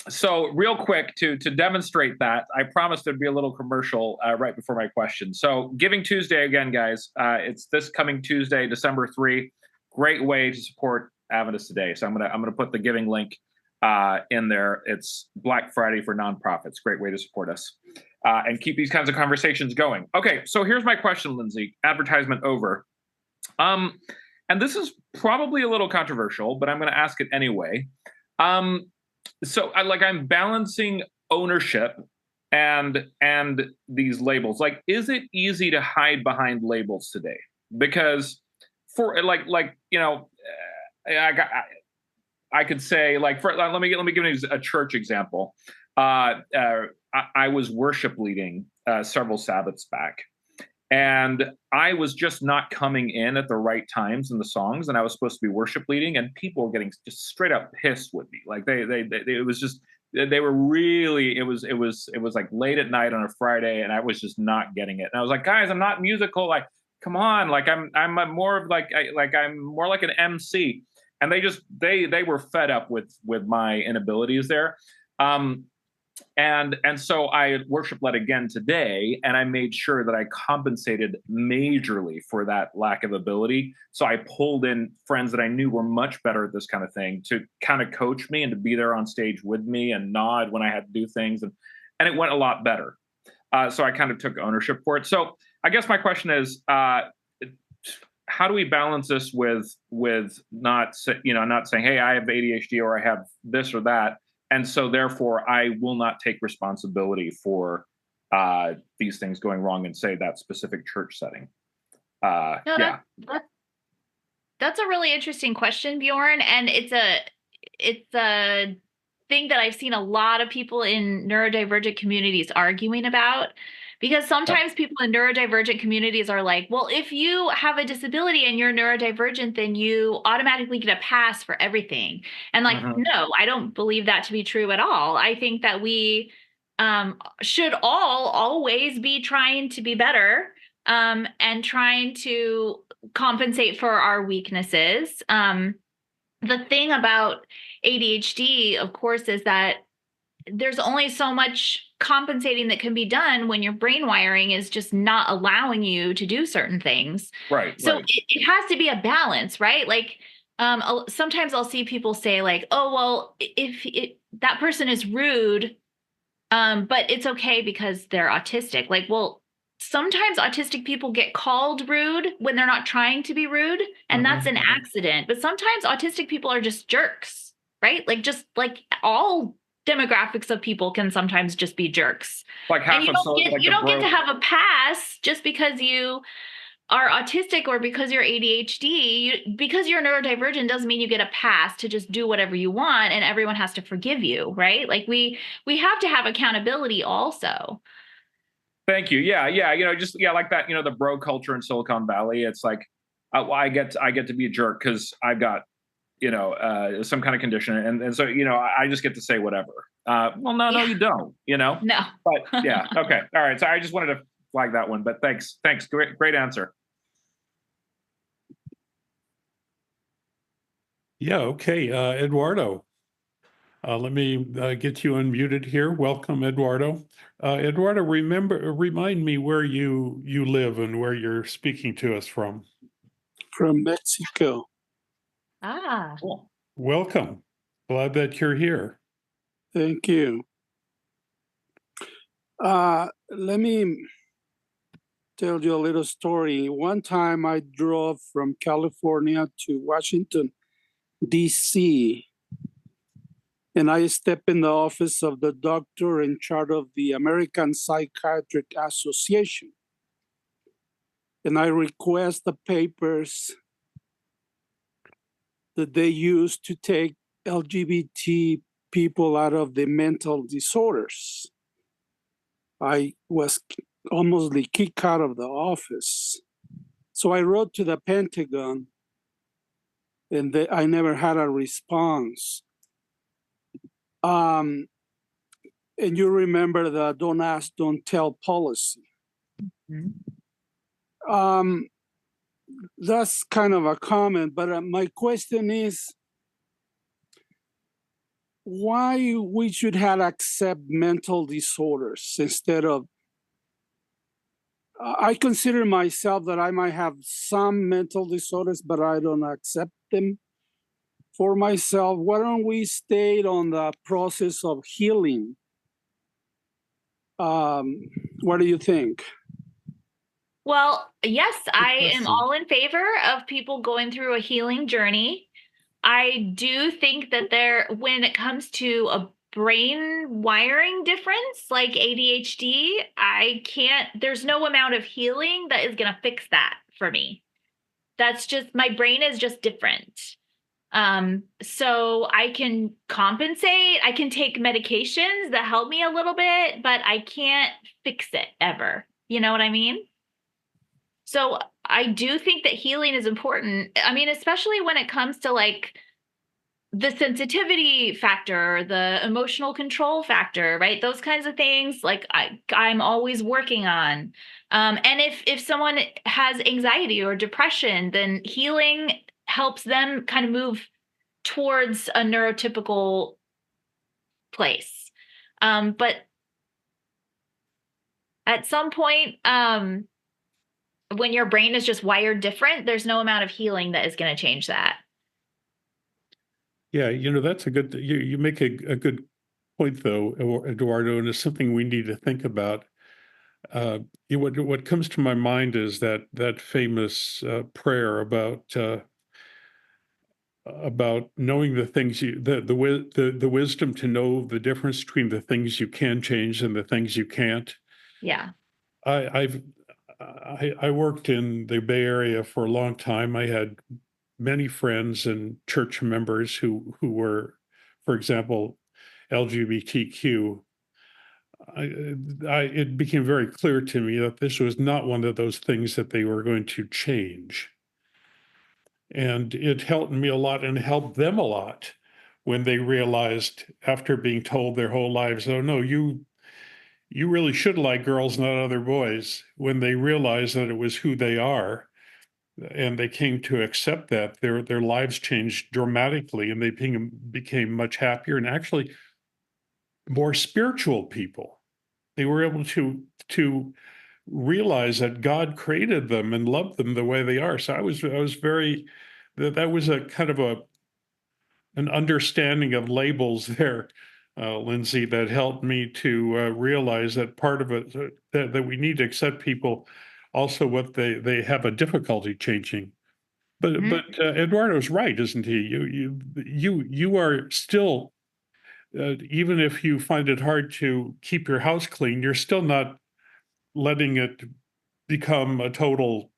So real quick to demonstrate that, I promised there'd be a little commercial right before my question. So Giving Tuesday again, guys. It's this coming Tuesday, December 3. Great way to support Adventist today. So I'm gonna put the giving link in there. It's Black Friday for nonprofits. Great way to support us and keep these kinds of conversations going. Okay, so here's my question, Lindsey. Advertisement over. And this is probably a little controversial, but I'm going to ask it anyway. So I'm balancing ownership and these labels. Like, is it easy to hide behind labels today? Because for I could say let me give you a church example. I was worship leading several Sabbaths back, and I was just not coming in at the right times in the songs, and I was supposed to be worship leading, and people were getting just straight up pissed with me. Like it was just they were really it was like late at night on a Friday, and I was just not getting it. And I was like, guys, I'm not musical. Like, come on, like I'm a more of like I'm more like an MC. And they were fed up with my inabilities there. Um, and so I worship led again today, and I made sure that I compensated majorly for that lack of ability. So I pulled in friends that I knew were much better at this kind of thing to kind of coach me and to be there on stage with me and nod when I had to do things, and it went a lot better. So I kind of took ownership for it. So I guess my question is, how do we balance this with not not saying, hey, I have ADHD or I have this or that, and so therefore I will not take responsibility for these things going wrong in, say, that specific church setting. No, Yeah. that's a really interesting question, Bjorn, and it's a thing that I've seen a lot of people in neurodivergent communities arguing about. Because sometimes people in neurodivergent communities are like, well, if you have a disability and you're neurodivergent, then you automatically get a pass for everything. And like, no, I don't believe that to be true at all. I think that we should all always be trying to be better, and trying to compensate for our weaknesses. The thing about ADHD, of course, is that there's only so much compensating that can be done when your brain wiring is just not allowing you to do certain things. Right. So Right. it has to be a balance, right? Like, sometimes I'll see people say like, oh, well, if that person is rude, but it's okay because they're autistic. Like, well, sometimes autistic people get called rude when they're not trying to be rude, and that's an accident. But sometimes autistic people are just jerks, right? Like, just like all demographics of people can sometimes just be jerks. Like half And of so like you the don't get bro. to have a pass just because you are autistic or because you're ADHD. Because you're neurodivergent doesn't mean you get a pass to just do whatever you want and everyone has to forgive you, right? Like, we have to have accountability also. Thank you. Yeah, yeah. Just like that. The bro culture in Silicon Valley. It's like, well, I get to be a jerk because I've got some kind of condition, and so I just get to say whatever. Well, no, Yeah. you don't. No. But yeah, okay, all right. So I just wanted to flag that one, but thanks, great answer. Yeah, okay. Eduardo, let me get you unmuted here. Welcome, Eduardo. Eduardo, remind me where you live and where you're speaking to us from. From Mexico. Ah. Cool. Welcome. Glad that you're here. Thank you. Let me tell you a little story. One time I drove from California to Washington, D.C., and I stepped in the office of the doctor in charge of the American Psychiatric Association. And I request the papers that they use to take LGBT people out of the mental disorders. I was almost kicked out of the office. So I wrote to the Pentagon, and I never had a response. And you remember the don't ask, don't tell policy. That's kind of a comment, but my question is why we should have accept mental disorders instead of I consider myself that I might have some mental disorders, but I don't accept them for myself. Why don't we stay on the process of healing? What do you think? Well, yes, I am question. all in favor of people going through a healing journey. I do think that when it comes to a brain wiring difference like ADHD, there's no amount of healing that is going to fix that for me. That's just, my brain is just different. So I can compensate, I can take medications that help me a little bit, but I can't fix it ever. You know what I mean? So I do think that healing is important. I mean, especially when it comes to like the sensitivity factor, the emotional control factor, right? Those kinds of things, like I'm always working on. And if someone has anxiety or depression, then healing helps them kind of move towards a neurotypical place. But at some point, when your brain is just wired different, there's no amount of healing that is going to change that. Yeah, that's a good, you make a good point though, Eduardo, and it's something we need to think about. What comes to my mind is that famous prayer about knowing the things the wisdom to know the difference between the things you can change and the things you can't. Yeah. I worked in the Bay Area for a long time. I had many friends and church members who were, for example, LGBTQ. It became very clear to me that this was not one of those things that they were going to change. And it helped me a lot and helped them a lot when they realized, after being told their whole lives, oh no, you really should like girls, not other boys, when they realized that it was who they are and they came to accept that, their lives changed dramatically and they became much happier and actually more spiritual people. They were able to realize that God created them and loved them the way they are. So I was very, that was a kind of an understanding of labels there, Lindsey, that helped me to realize that part of it, that we need to accept people also what they have a difficulty changing. But Eduardo's right, isn't he? You are still, even if you find it hard to keep your house clean, you're still not letting it become a total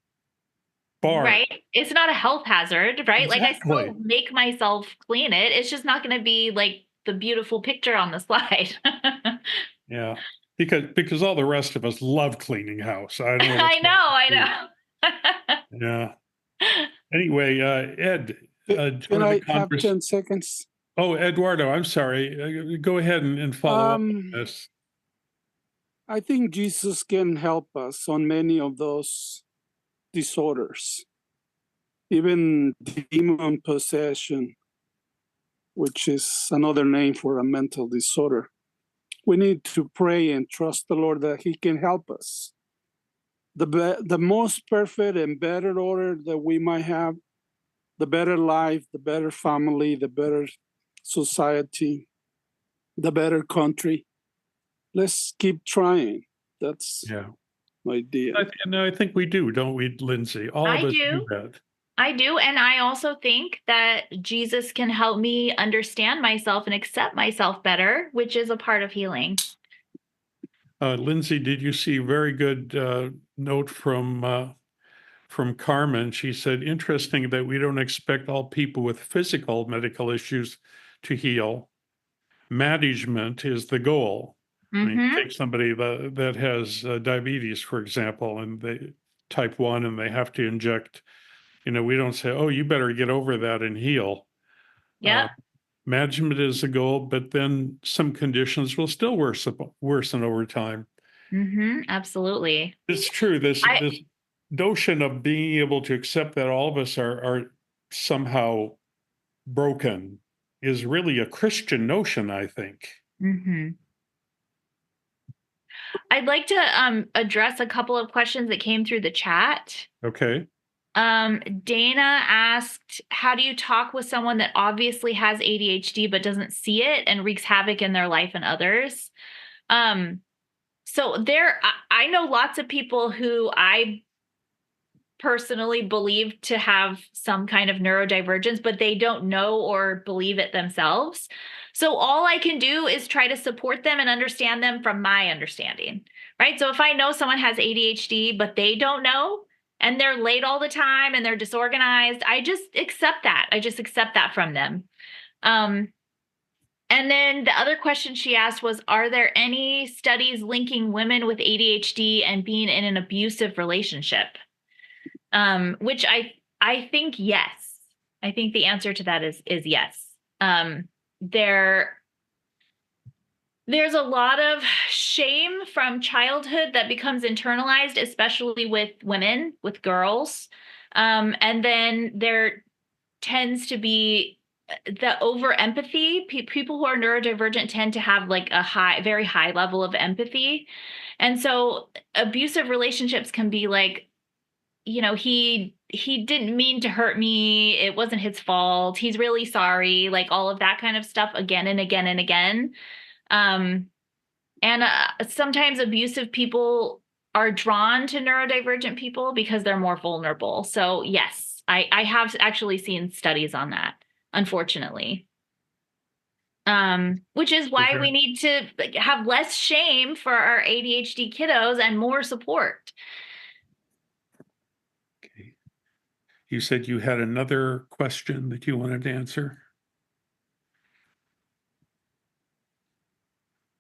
bar. Right. It's not a health hazard, right? Like I Exactly. still make myself clean it. It's just not going to be like the beautiful picture on the slide. Yeah, because all the rest of us love cleaning house. I don't know what's I wrong know. with you. Yeah. Anyway, Ed, Can join the I have conversation. 10 seconds? Oh, Eduardo, I'm sorry. Go ahead and follow up on this. I think Jesus can help us on many of those disorders, even demon possession, which is another name for a mental disorder. We need to pray and trust the Lord that He can help us. The most perfect and better order that we might have, the better life, the better family, the better society, the better country. Let's keep trying. That's Yeah. my idea. And I think we do, don't we, Lindsey? All of I us do do. that. I do. And I also think that Jesus can help me understand myself and accept myself better, which is a part of healing. Lindsey, did you see very good note from Carmen? She said, interesting that we don't expect all people with physical medical issues to heal. Management is the goal. I mean, take somebody that has diabetes, for example, and they type 1 and they have to inject, we don't say, oh, you better get over that and heal. Yep. Management is the goal, but then some conditions will still worsen over time. Absolutely. It's true. This notion of being able to accept that all of us are somehow broken is really a Christian notion, I think. I'd like to address a couple of questions that came through the chat. Okay. Dana asked, how do you talk with someone that obviously has ADHD but doesn't see it and wreaks havoc in their life and others? So I know lots of people who I personally believe to have some kind of neurodivergence, but they don't know or believe it themselves. So all I can do is try to support them and understand them from my understanding, right? So if I know someone has ADHD, but they don't know, and they're late all the time and they're disorganized, I just accept that. I just accept that from them. And then the other question she asked was, are there any studies linking women with ADHD and being in an abusive relationship? Which I think yes. I think the answer to that is yes. There there's a lot of shame from childhood that becomes internalized, especially with women, with girls. And then there tends to be the over empathy. People who are neurodivergent tend to have like a very high level of empathy. And so abusive relationships can be like, he didn't mean to hurt me. It wasn't his fault. He's really sorry. Like all of that kind of stuff again and again and again. Um, and sometimes abusive people are drawn to neurodivergent people because they're more vulnerable. So yes, I have actually seen studies on that, unfortunately. Which is why we need to have less shame for our ADHD kiddos and more support. Okay. You said you had another question that you wanted to answer?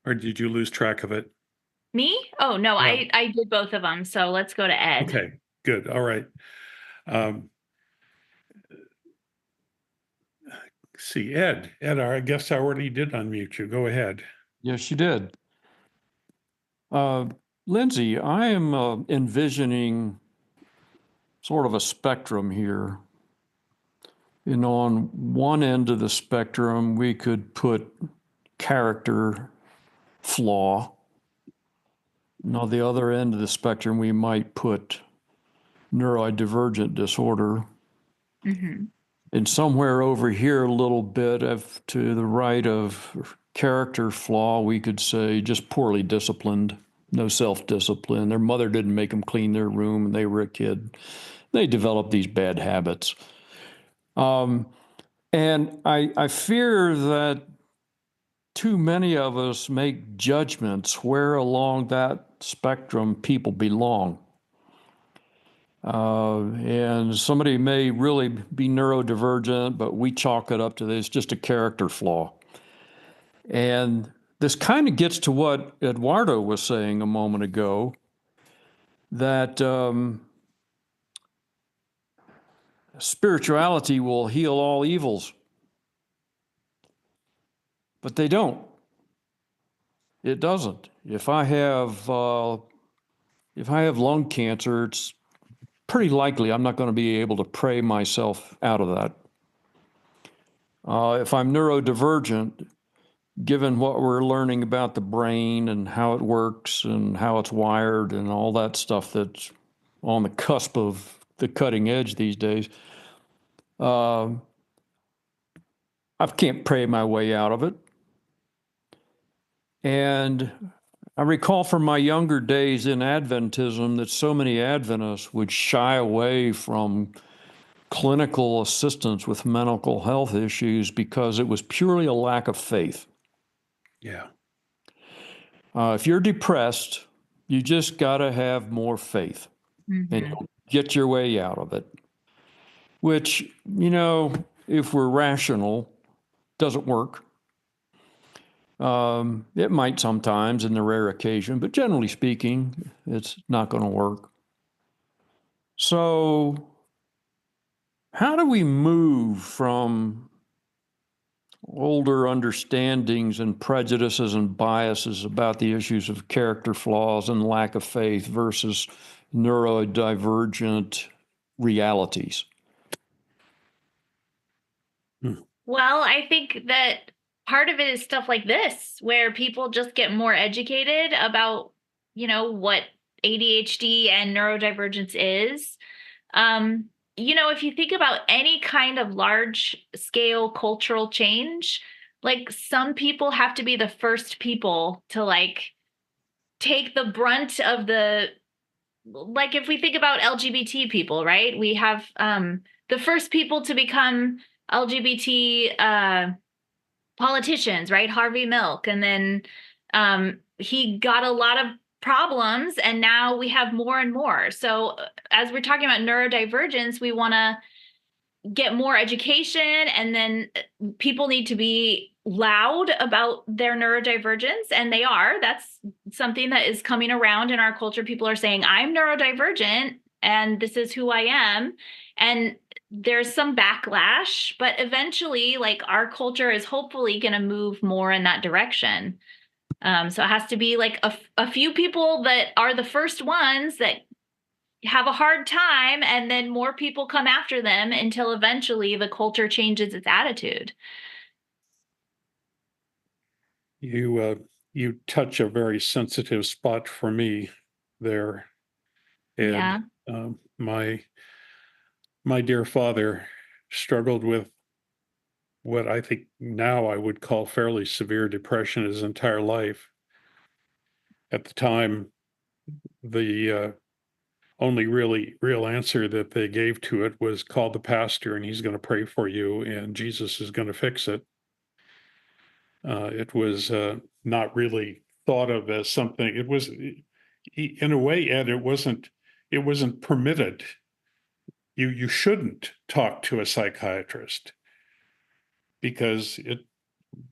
Or did you lose track of it? Me? Oh, no, No. I did both of them. So let's go to Ed. Okay, good. All right. See, Ed, I guess I already did unmute you. Go ahead. Yes, you did. Lindsey, I am envisioning sort of a spectrum here. On one end of the spectrum, we could put character flaw. And on the other end of the spectrum, we might put neurodivergent disorder. Mm-hmm. And somewhere over here, a little bit to the right of character flaw, we could say just poorly disciplined, no self-discipline. Their mother didn't make them clean their room when they were a kid. They developed these bad habits. And I fear that too many of us make judgments where along that spectrum people belong. And somebody may really be neurodivergent, but we chalk it up to this, just a character flaw. And this kind of gets to what Eduardo was saying a moment ago, that spirituality will heal all evils. But they don't. It doesn't. If I have lung cancer, it's pretty likely I'm not going to be able to pray myself out of that. If I'm neurodivergent, given what we're learning about the brain and how it works and how it's wired and all that stuff that's on the cusp of the cutting edge these days, I can't pray my way out of it. And I recall from my younger days in Adventism that so many Adventists would shy away from clinical assistance with mental health issues because it was purely a lack of faith. Yeah. If you're depressed, you just got to have more faith and you'll get your way out of it, which, if we're rational, doesn't work. It might sometimes in the rare occasion, but generally speaking, it's not going to work. So how do we move from older understandings and prejudices and biases about the issues of character flaws and lack of faith versus neurodivergent realities? Well, I think that part of it is stuff like this, where people just get more educated about, what ADHD and neurodivergence is. If you think about any kind of large scale cultural change, like some people have to be the first people to like take the brunt of like if we think about LGBT people, right? We have the first people to become LGBT politicians, right? Harvey Milk. And then he got a lot of problems, and now we have more and more. So as we're talking about neurodivergence, we want to get more education, and then people need to be loud about their neurodivergence, and they are. That's something that is coming around in our culture. People are saying, I'm neurodivergent and this is who I am. And there's some backlash, but eventually, like, our culture is hopefully going to move more in that direction. So it has to be like a few people that are the first ones that have a hard time, and then more people come after them until eventually the culture changes its attitude. You touch a very sensitive spot for me there, Yeah. Ed. My dear father struggled with what I think now I would call fairly severe depression his entire life. At the time, the only really real answer that they gave to it was call the pastor and he's going to pray for you and Jesus is going to fix it. It was not really thought of as something. It was, in a way, Ed. It wasn't. It wasn't permitted. You shouldn't talk to a psychiatrist because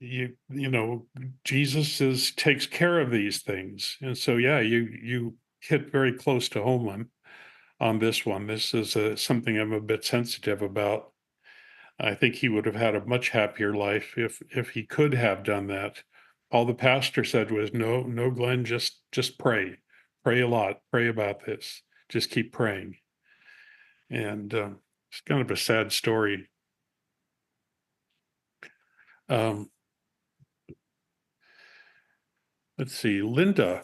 you know Jesus takes care of these things, and so yeah, you hit very close to home on this one. This is something I'm a bit sensitive about. I think he would have had a much happier life if he could have done that. All the pastor said was, "No, no, Glenn, just pray, pray a lot, pray about this, just keep praying." And it's kind of a sad story. Um, let's see, Linda.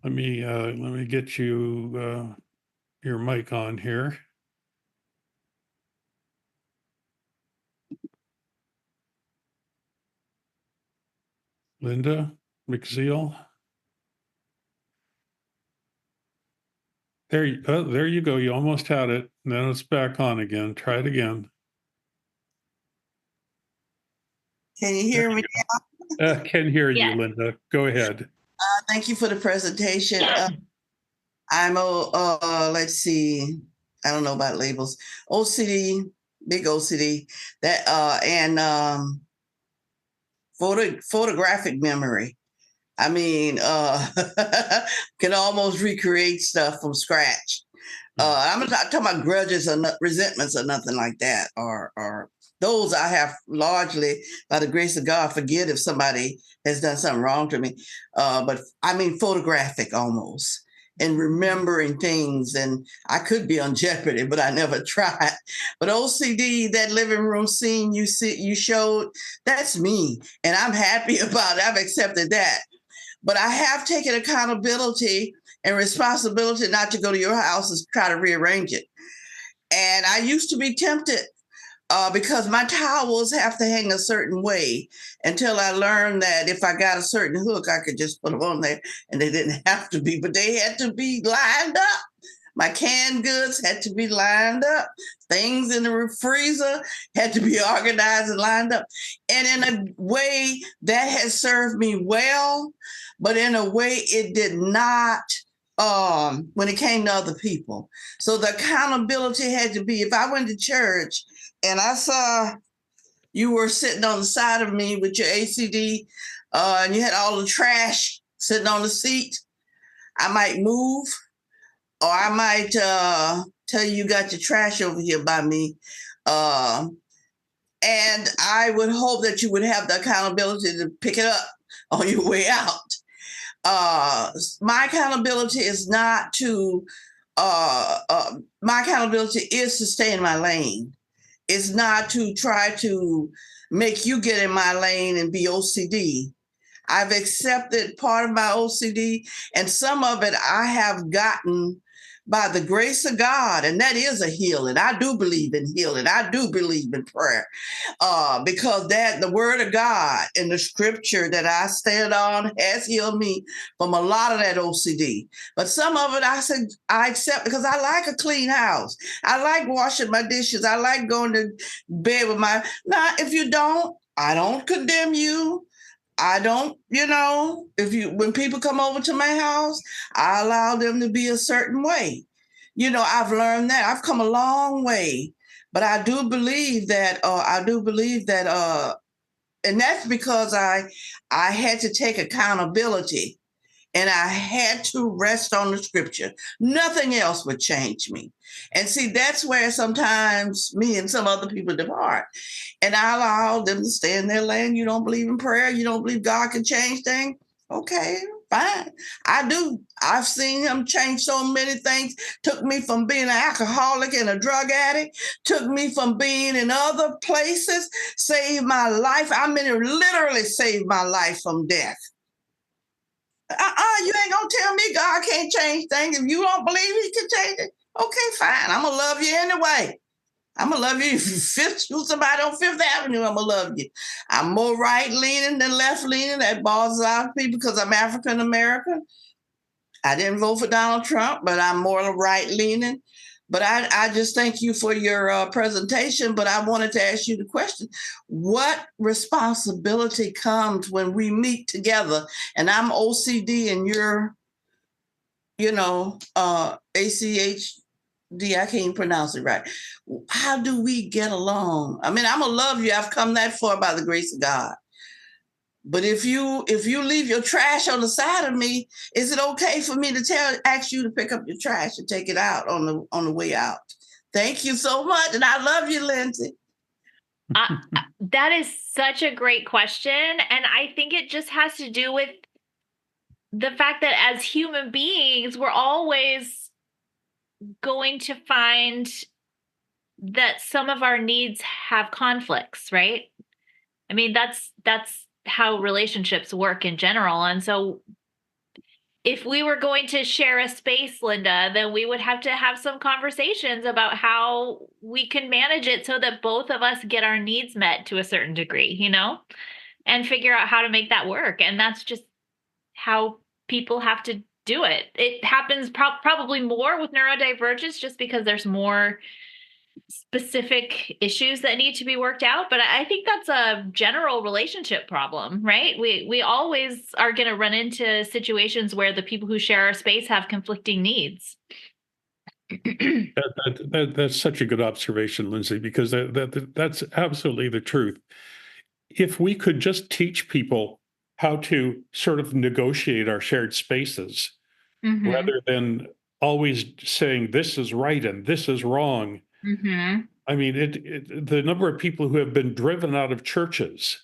Let me get you your mic on here. Linda McZeal. There you go. You almost had it. Then it's back on again. Try it again. Can you hear me? Can hear you, Yes. Linda. Go ahead. Thank you for the presentation. I'm let's see, I don't know about labels. OCD, big OCD, that and photographic memory. I mean, can almost recreate stuff from scratch. I'm not talking about grudges or resentments or nothing like that, or those I have largely, by the grace of God, forget if somebody has done something wrong to me. But I mean, photographic almost, and remembering things. And I could be on Jeopardy, but I never tried. But OCD, that living room scene you showed, that's me, and I'm happy about it. I've accepted that. But I have taken accountability and responsibility not to go to your house and try to rearrange it. And I used to be tempted because my towels have to hang a certain way, until I learned that if I got a certain hook, I could just put them on there and they didn't have to be, but they had to be lined up. My canned goods had to be lined up. Things in the freezer had to be organized and lined up. And in a way that has served me well, but in a way it did not when it came to other people. So the accountability had to be, if I went to church and I saw you were sitting on the side of me with your ACD and you had all the trash sitting on the seat, I might move, or I might tell you got your trash over here by me. And I would hope that you would have the accountability to pick it up on your way out. My accountability is not to, my accountability is to stay in my lane. It's not to try to make you get in my lane and be OCD. I've accepted part of my OCD, and some of it I have gotten by the grace of God, and that is a healing. I do believe in healing. I do believe in prayer, because that the word of God and the scripture that I stand on has healed me from a lot of that OCD. But some of it I said I accept because I like a clean house. I like washing my dishes. I like going to bed with my. Now, if you don't, I don't condemn you. I don't, when people come over to my house, I allow them to be a certain way. I've learned that. I've come a long way, but I do believe that, and that's because I had to take accountability. and I had to rest on the scripture. Nothing else would change me. And see, that's where sometimes me and some other people depart. And I allow them to stay in their lane. You don't believe in prayer. You don't believe God can change things. Okay, fine. I do. I've seen him change so many things. Took me from being an alcoholic and a drug addict, took me from being in other places, saved my life. I mean, it literally saved my life from death. You ain't gonna tell me God can't change things. If you don't believe he can change it, okay, fine. I'm gonna love you anyway. I'm gonna love you. If you shoot somebody on Fifth Avenue, I'm gonna love you. I'm more right leaning than left leaning. That bothers a lot of people because I'm African American. I didn't vote for Donald Trump, but I'm more right leaning. But I just thank you for your presentation. But I wanted to ask you the question: what responsibility comes when we meet together? And I'm OCD, and you're, ACHD. I can't pronounce it right. How do we get along? I mean, I'm gonna love you. I've come that far by the grace of God. But if you leave your trash on the side of me, is it okay for me to ask you to pick up your trash and take it out on the way out? Thank you so much, and I love you, Lindsey. That is such a great question, and I think it just has to do with the fact that as human beings, we're always going to find that some of our needs have conflicts, right? I mean, that's how relationships work in general. And so if we were going to share a space, Linda, then we would have to have some conversations about how we can manage it so that both of us get our needs met to a certain degree, and figure out how to make that work. And that's just how people have to do it. It happens probably more with neurodivergence just because there's more specific issues that need to be worked out, but I think that's a general relationship problem, right? We always are going to run into situations where the people who share our space have conflicting needs. That's such a good observation, Lindsey, because that's absolutely the truth. If we could just teach people how to sort of negotiate our shared spaces, rather than always saying this is right and this is wrong. I mean, the number of people who have been driven out of churches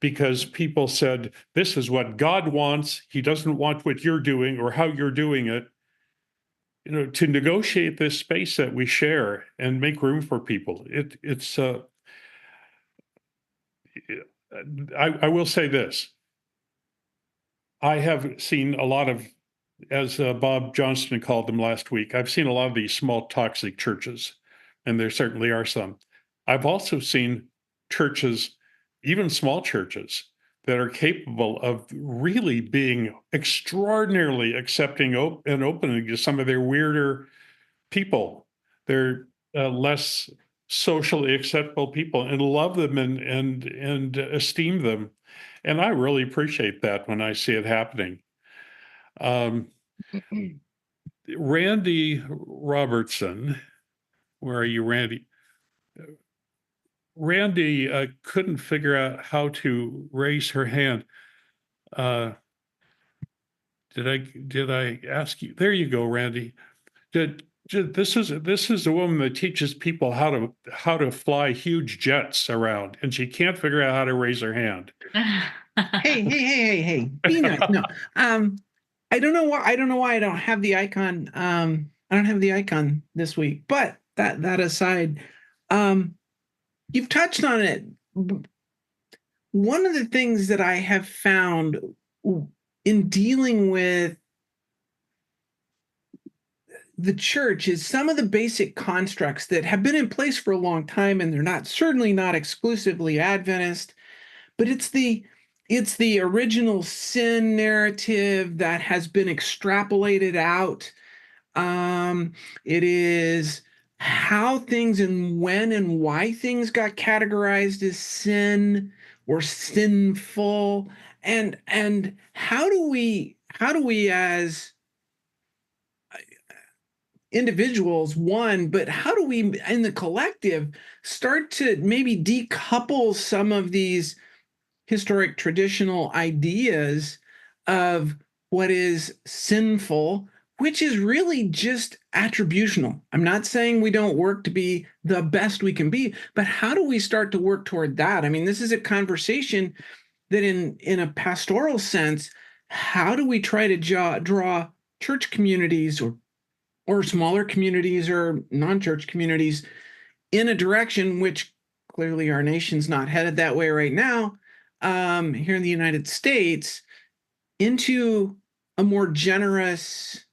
because people said, this is what God wants. He doesn't want what you're doing or how you're doing it. To negotiate this space that we share and make room for people. I will say this. I have seen a lot of, as Bob Johnston called them last week, I've seen a lot of these small toxic churches, and there certainly are some. I've also seen churches, even small churches, that are capable of really being extraordinarily accepting and opening to some of their weirder people. They're less socially acceptable people, and love them and esteem them. And I really appreciate that when I see it happening. Randy Robertson, where are you, Randy? Randy couldn't figure out how to raise her hand. Did I ask you? There you go, Randy. This is a woman that teaches people how to fly huge jets around, and she can't figure out how to raise her hand. Hey. Be nice. No. I don't know why I don't have the icon. I don't have the icon this week. But that aside, you've touched on it. One of the things that I have found in dealing with the church is some of the basic constructs that have been in place for a long time, and they're certainly not exclusively Adventist, but it's the original sin narrative that has been extrapolated out. It is how things and when and why things got categorized as sin or sinful, and how do we as individuals, but how do we in the collective start to maybe decouple some of these historic traditional ideas of what is sinful, which is really just attributional. I'm not saying we don't work to be the best we can be, but how do we start to work toward that? I mean, this is a conversation that in a pastoral sense, how do we try to draw church communities or smaller communities or non-church communities in a direction which clearly our nation's not headed that way right now, here in the United States, into a more generous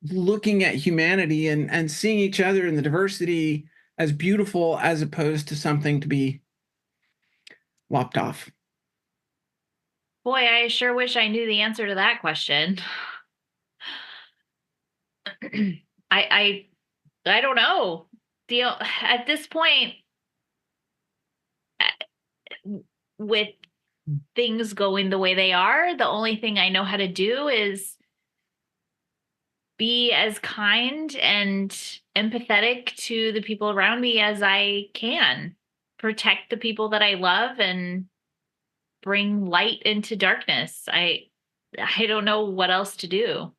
looking at humanity and seeing each other in the diversity as beautiful as opposed to something to be lopped off. Boy, I sure wish I knew the answer to that question. I don't know. At this point, with things going the way they are, the only thing I know how to do is be as kind and empathetic to the people around me as I can. Protect the people that I love and bring light into darkness. I don't know what else to do.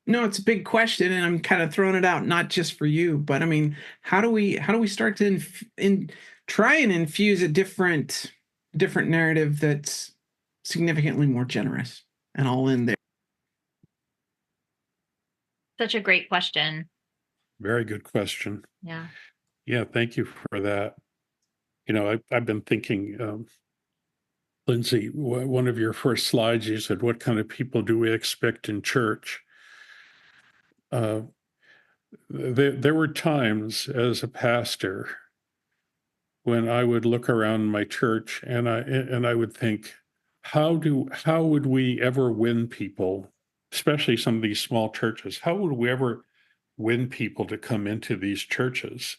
No, it's a big question, and I'm kind of throwing it out not just for you, but I mean, how do we start to try and infuse a different narrative that's significantly more generous and all in there? Such a great question. Very good question. Yeah. Yeah, thank you for that. You know, I've been thinking, Lindsey, one of your first slides, you said, what kind of people do we expect in church? There were times as a pastor when I would look around my church and I would think, how would we ever win people, especially some of these small churches? How would we ever win people to come into these churches?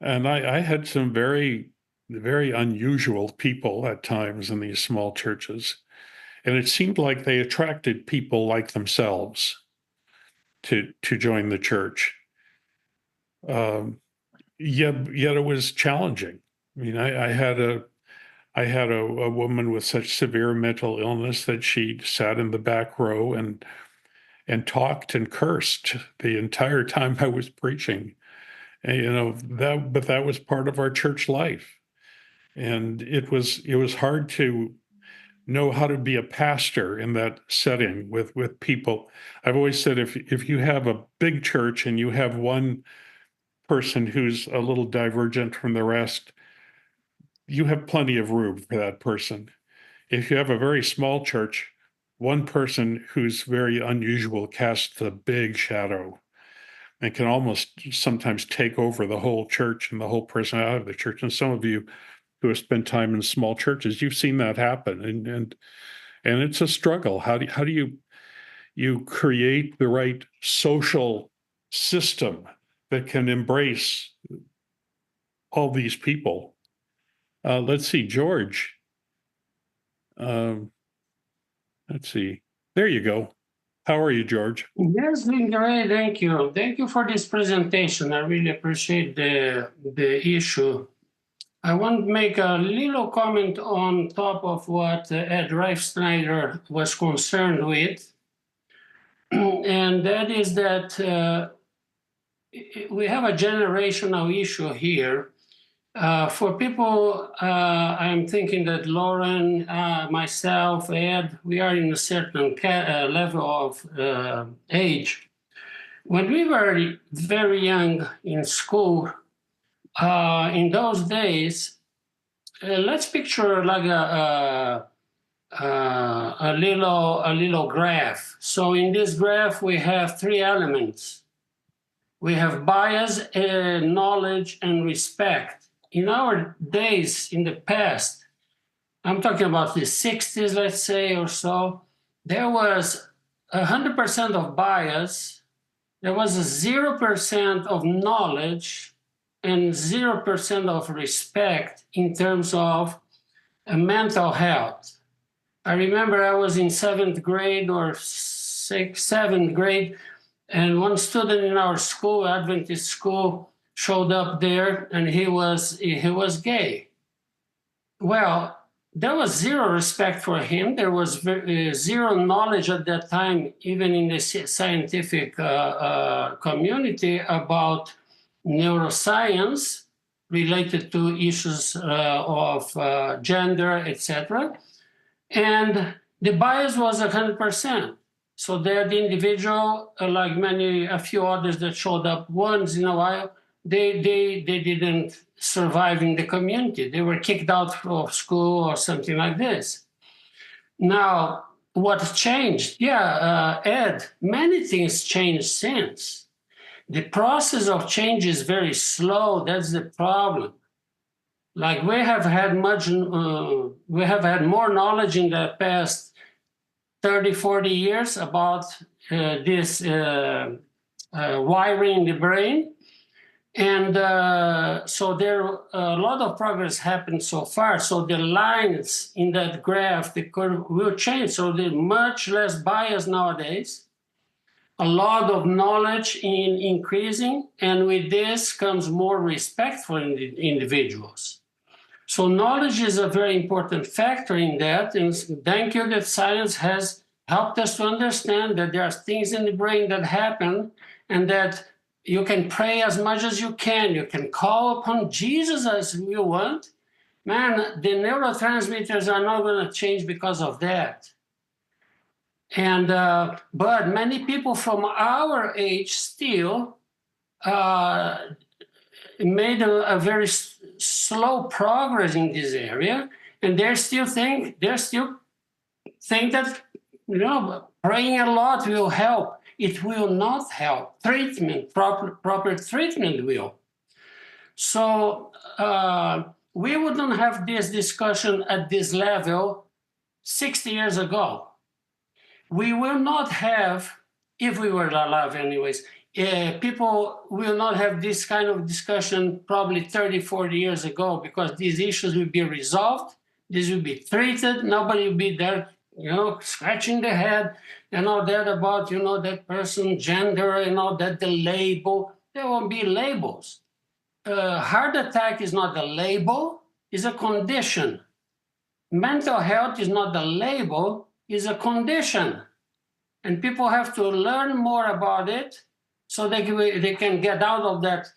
And I had some very, very unusual people at times in these small churches. And it seemed like they attracted people like themselves to join the church. Yet it was challenging. I mean, I had a woman with such severe mental illness that she sat in the back row and talked and cursed the entire time I was preaching. And, you know, that was part of our church life. And it was hard to know how to be a pastor in that setting with people. I've always said if you have a big church and you have one person who's a little divergent from the rest, you have plenty of room for that person. If you have a very small church, one person who's very unusual casts a big shadow and can almost sometimes take over the whole church and the whole personality of the church. And some of you who have spent time in small churches, you've seen that happen. And it's a struggle. How do you create the right social system that can embrace all these people? Let's see, George. Let's see. There you go. How are you, George? Yes, doing great. Thank you. Thank you for this presentation. I really appreciate the issue. I want to make a little comment on top of what Ed Reifsnyder was concerned with. And that is that we have a generational issue here. For people, I'm thinking that Lauren, myself, Ed, we are in a certain level of age. When we were very young in school, in those days, let's picture like a little graph. So in this graph, we have three elements. We have bias, knowledge, and respect. In our days, in the past, I'm talking about the 60s, let's say, or so, there was 100% of bias, there was a 0% of knowledge, and 0% of respect in terms of mental health. I remember I was in 7th grade or 7th grade, and one student in our school, Adventist school, showed up there, and he was gay. Well, there was zero respect for him. There was zero knowledge at that time, even in the scientific community, about neuroscience related to issues of gender, etc. And the bias was 100%. So there, the individual, like a few others that showed up once in a while, they didn't survive in the community. They were kicked out of school or something like this. Now, what changed? Yeah, Ed, many things changed since. The process of change is very slow. That's the problem. Like we have had more knowledge in the past 30, 40 years about this wiring in the brain. And so there a lot of progress happened so far. So the lines in that graph, the curve will change. So there's much less bias nowadays. A lot of knowledge in increasing. And with this comes more respect for individuals. So knowledge is a very important factor in that. And thank you that science has helped us to understand that there are things in the brain that happen and that you can pray as much as you can. You can call upon Jesus as you want. Man, the neurotransmitters are not going to change because of that. And but many people from our age still made a very slow progress in this area, and they still think that praying a lot will help. It will not help. Treatment, proper treatment will. So we wouldn't have this discussion at this level 60 years ago. We will not have, if we were alive anyways, people will not have this kind of discussion probably 30, 40 years ago, because these issues will be resolved, these will be treated, nobody will be there, scratching the head and all that about, that person, gender, and all that, the label. There won't be labels. Heart attack is not a label, it's a condition. Mental health is not a label, it's a condition. And people have to learn more about it so they can get out of that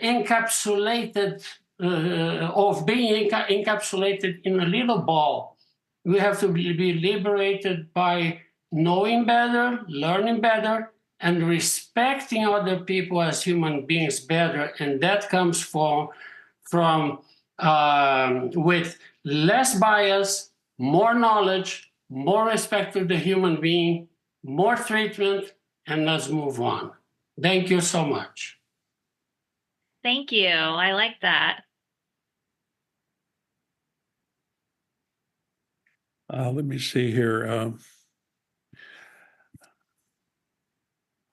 encapsulated, of being encapsulated in a little ball. We have to be liberated by knowing better, learning better, and respecting other people as human beings better. And that comes from with less bias, more knowledge, more respect for the human being, more treatment, and let's move on. Thank you so much. Thank you. I like that. Let me see here.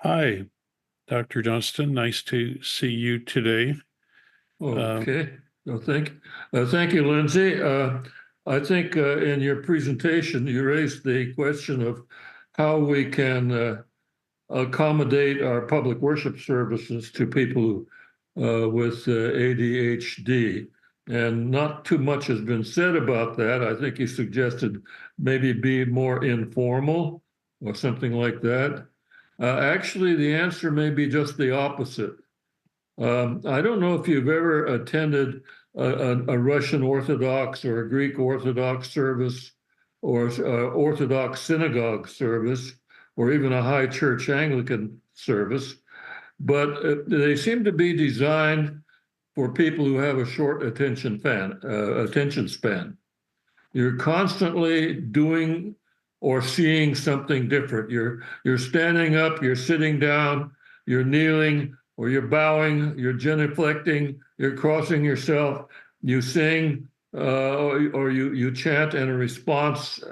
Hi, Dr. Johnston. Nice to see you today. Okay. Well, thank you, Lindsey. I think in your presentation, you raised the question of how we can accommodate our public worship services to people with ADHD. And not too much has been said about that. I think you suggested maybe be more informal or something like that. Actually, the answer may be just the opposite. I don't know if you've ever attended a Russian Orthodox or a Greek Orthodox service or Orthodox synagogue service or even a high church Anglican service, but they seem to be designed for people who have a short attention span. You're constantly doing or seeing something different. You're standing up, you're sitting down, you're kneeling, or you're bowing, you're genuflecting, you're crossing yourself, you sing, or you chant in a responsive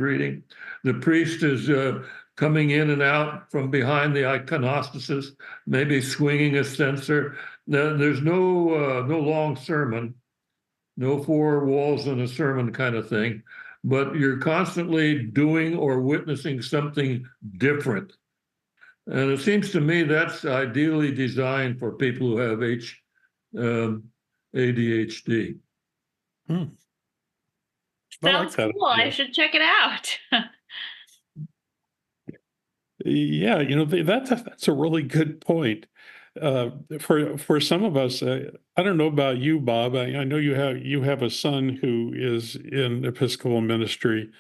reading. The priest is coming in and out from behind the iconostasis, maybe swinging a censer. There's no long sermon, no four walls in a sermon kind of thing, but you're constantly doing or witnessing something different. And it seems to me that's ideally designed for people who have ADHD. like Sounds that cool. I idea. should check it out. Yeah, that's a really good point. For some of us, I don't know about you, Bob. I know you have a son who is in Episcopal ministry,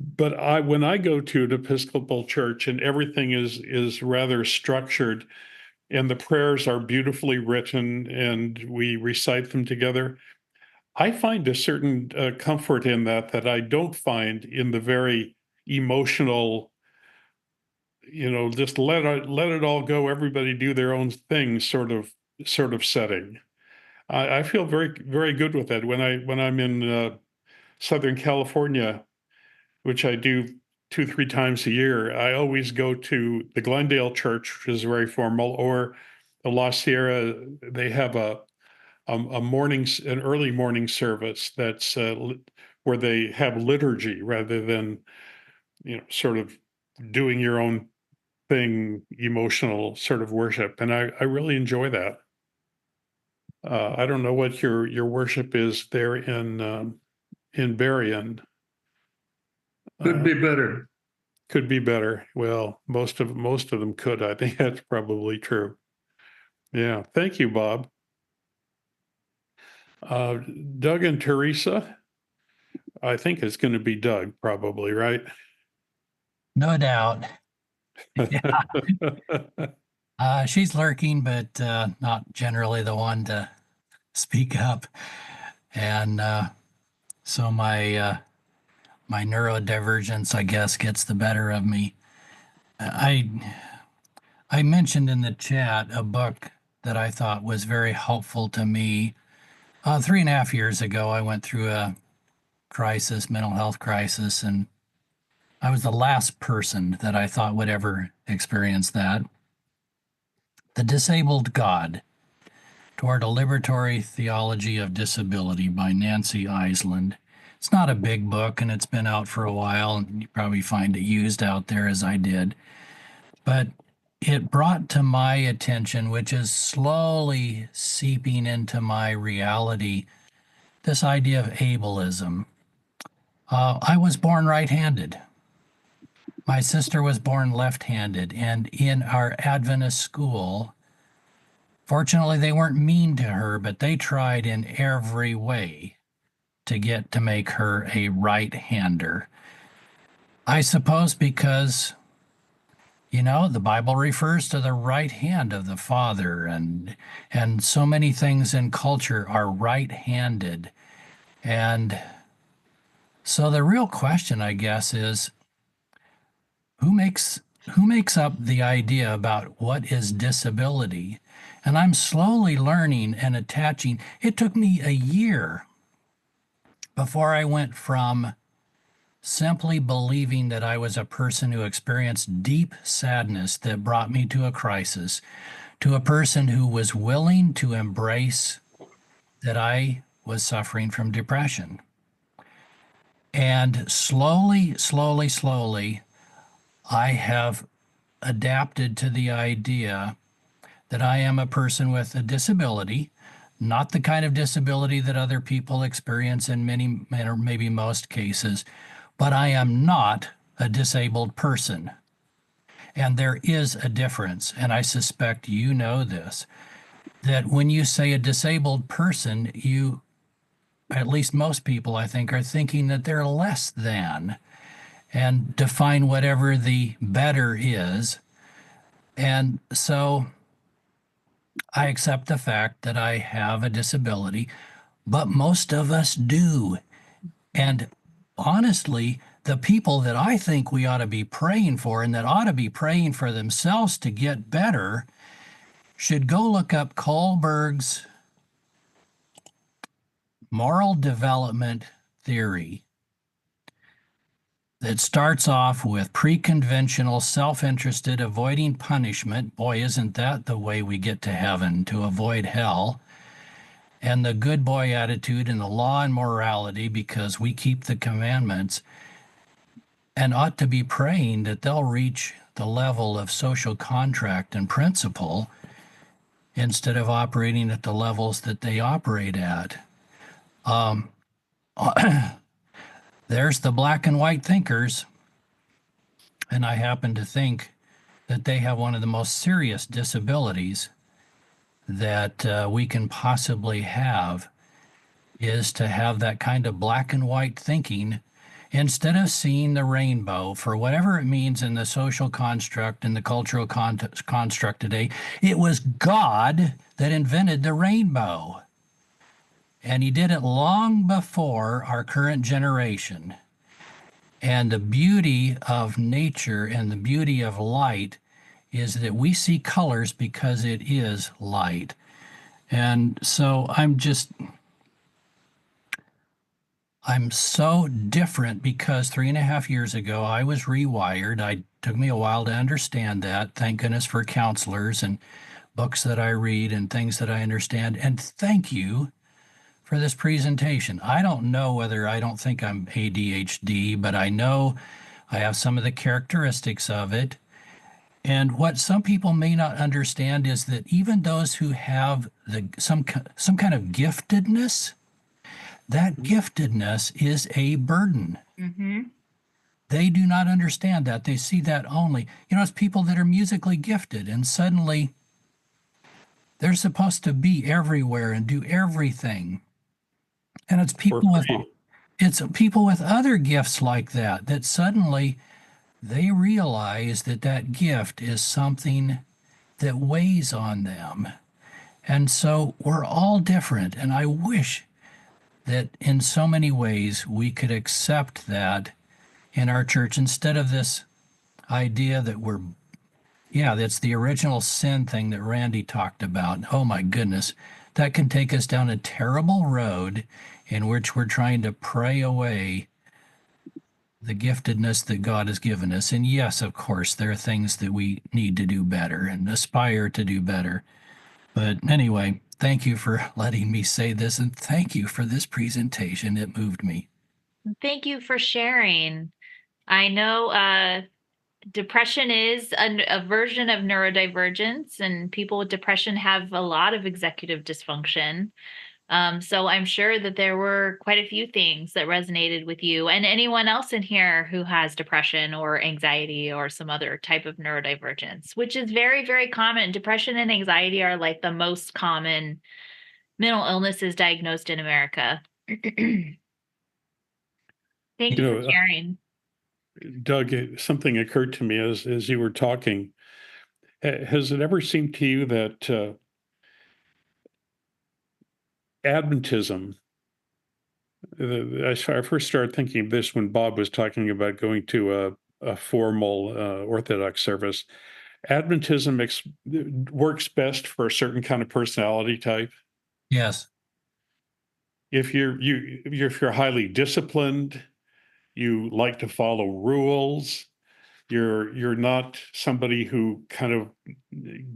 but when I go to an Episcopal church and everything is rather structured and the prayers are beautifully written and we recite them together, I find a certain comfort in that I don't find in the very emotional, just let it all go, everybody do their own thing sort of setting. I feel very, very good with that. When I'm in Southern California, which I do 2, 3 times a year, I always go to the Glendale Church, which is very formal, or the La Sierra. They have an early morning service that's where they have liturgy rather than sort of doing your own thing, emotional sort of worship, and I really enjoy that. I don't know what your worship is there in Berrien. Could Uh, be better. could be better. Well, most of them could. I think that's probably true. Yeah. Thank you, Bob. Uh, Doug and Teresa. I think it's going to be Doug, probably, right? No doubt. She's lurking, but not generally the one to speak up. And so my neurodivergence, I guess, gets the better of me. I I mentioned in the chat a book that I thought was very helpful to me. 3.5 years ago, I went through a crisis, mental health crisis, and I was the last person that I thought would ever experience that. The Disabled God, Toward a Liberatory Theology of Disability by Nancy Iceland. It's not a big book and it's been out for a while, and you probably find it used out there as I did. But it brought to my attention, which is slowly seeping into my reality, this idea of ableism. I was born right handed. My sister was born left handed, and in our Adventist school, fortunately, they weren't mean to her, but they tried in every way to make her a right-hander. I suppose because, the Bible refers to the right hand of the Father, and so many things in culture are right-handed. And so the real question, I guess, is who makes up the idea about what is disability? And I'm slowly learning and attaching. It took me a year before I went from simply believing that I was a person who experienced deep sadness that brought me to a crisis to a person who was willing to embrace that I was suffering from depression. And slowly, I have adapted to the idea that I am a person with a disability, not the kind of disability that other people experience in many or maybe most cases, but I am not a disabled person. And there is a difference, and I suspect you know this, that when you say a disabled person, you, at least most people, I think, are thinking that they're less than and define whatever the better is. And so I accept the fact that I have a disability, but most of us do. And honestly, the people that I think we ought to be praying for and that ought to be praying for themselves to get better should go look up Kohlberg's moral development theory that starts off with pre-conventional, self-interested, avoiding punishment. Boy, isn't that the way we get to heaven, to avoid hell. And the good boy attitude and the law and morality because we keep the commandments, and ought to be praying that they'll reach the level of social contract and principle instead of operating at the levels that they operate at. there's the black and white thinkers. And I happen to think that they have one of the most serious disabilities that we can possibly have, is to have that kind of black and white thinking instead of seeing the rainbow for whatever it means in the social construct and the cultural construct today. It was God that invented the rainbow. And he did it long before our current generation. And the beauty of nature and the beauty of light is that we see colors because it is light. And so I'm so different because 3.5 years ago I was rewired. It took me a while to understand that. Thank goodness for counselors and books that I read and things that I understand. And thank you for this presentation. I don't know whether I don't think I'm ADHD, but I know I have some of the characteristics of it. And what some people may not understand is that even those who have some kind of giftedness, that giftedness is a burden. Mm-hmm. They do not understand that. They see that only, it's people that are musically gifted, and suddenly they're supposed to be everywhere and do everything. And it's people with other gifts like that suddenly they realize that gift is something that weighs on them. And so we're all different. And I wish that in so many ways we could accept that in our church instead of this idea that that's the original sin thing that Randy talked about. Oh my goodness, that can take us down a terrible road in which we're trying to pray away the giftedness that God has given us. And yes, of course, there are things that we need to do better and aspire to do better. But anyway, thank you for letting me say this, and thank you for this presentation. It moved me. Thank you for sharing. I know depression is a version of neurodivergence, and people with depression have a lot of executive dysfunction. So I'm sure that there were quite a few things that resonated with you and anyone else in here who has depression or anxiety or some other type of neurodivergence, which is very, very common. Depression and anxiety are like the most common mental illnesses diagnosed in America. Thank you for sharing. Doug, something occurred to me as you were talking. Has it ever seemed to you that Adventism, I first started thinking of this when Bob was talking about going to a formal Orthodox service. Adventism works best for a certain kind of personality type. Yes. If you're highly disciplined, you like to follow rules. You're not somebody who kind of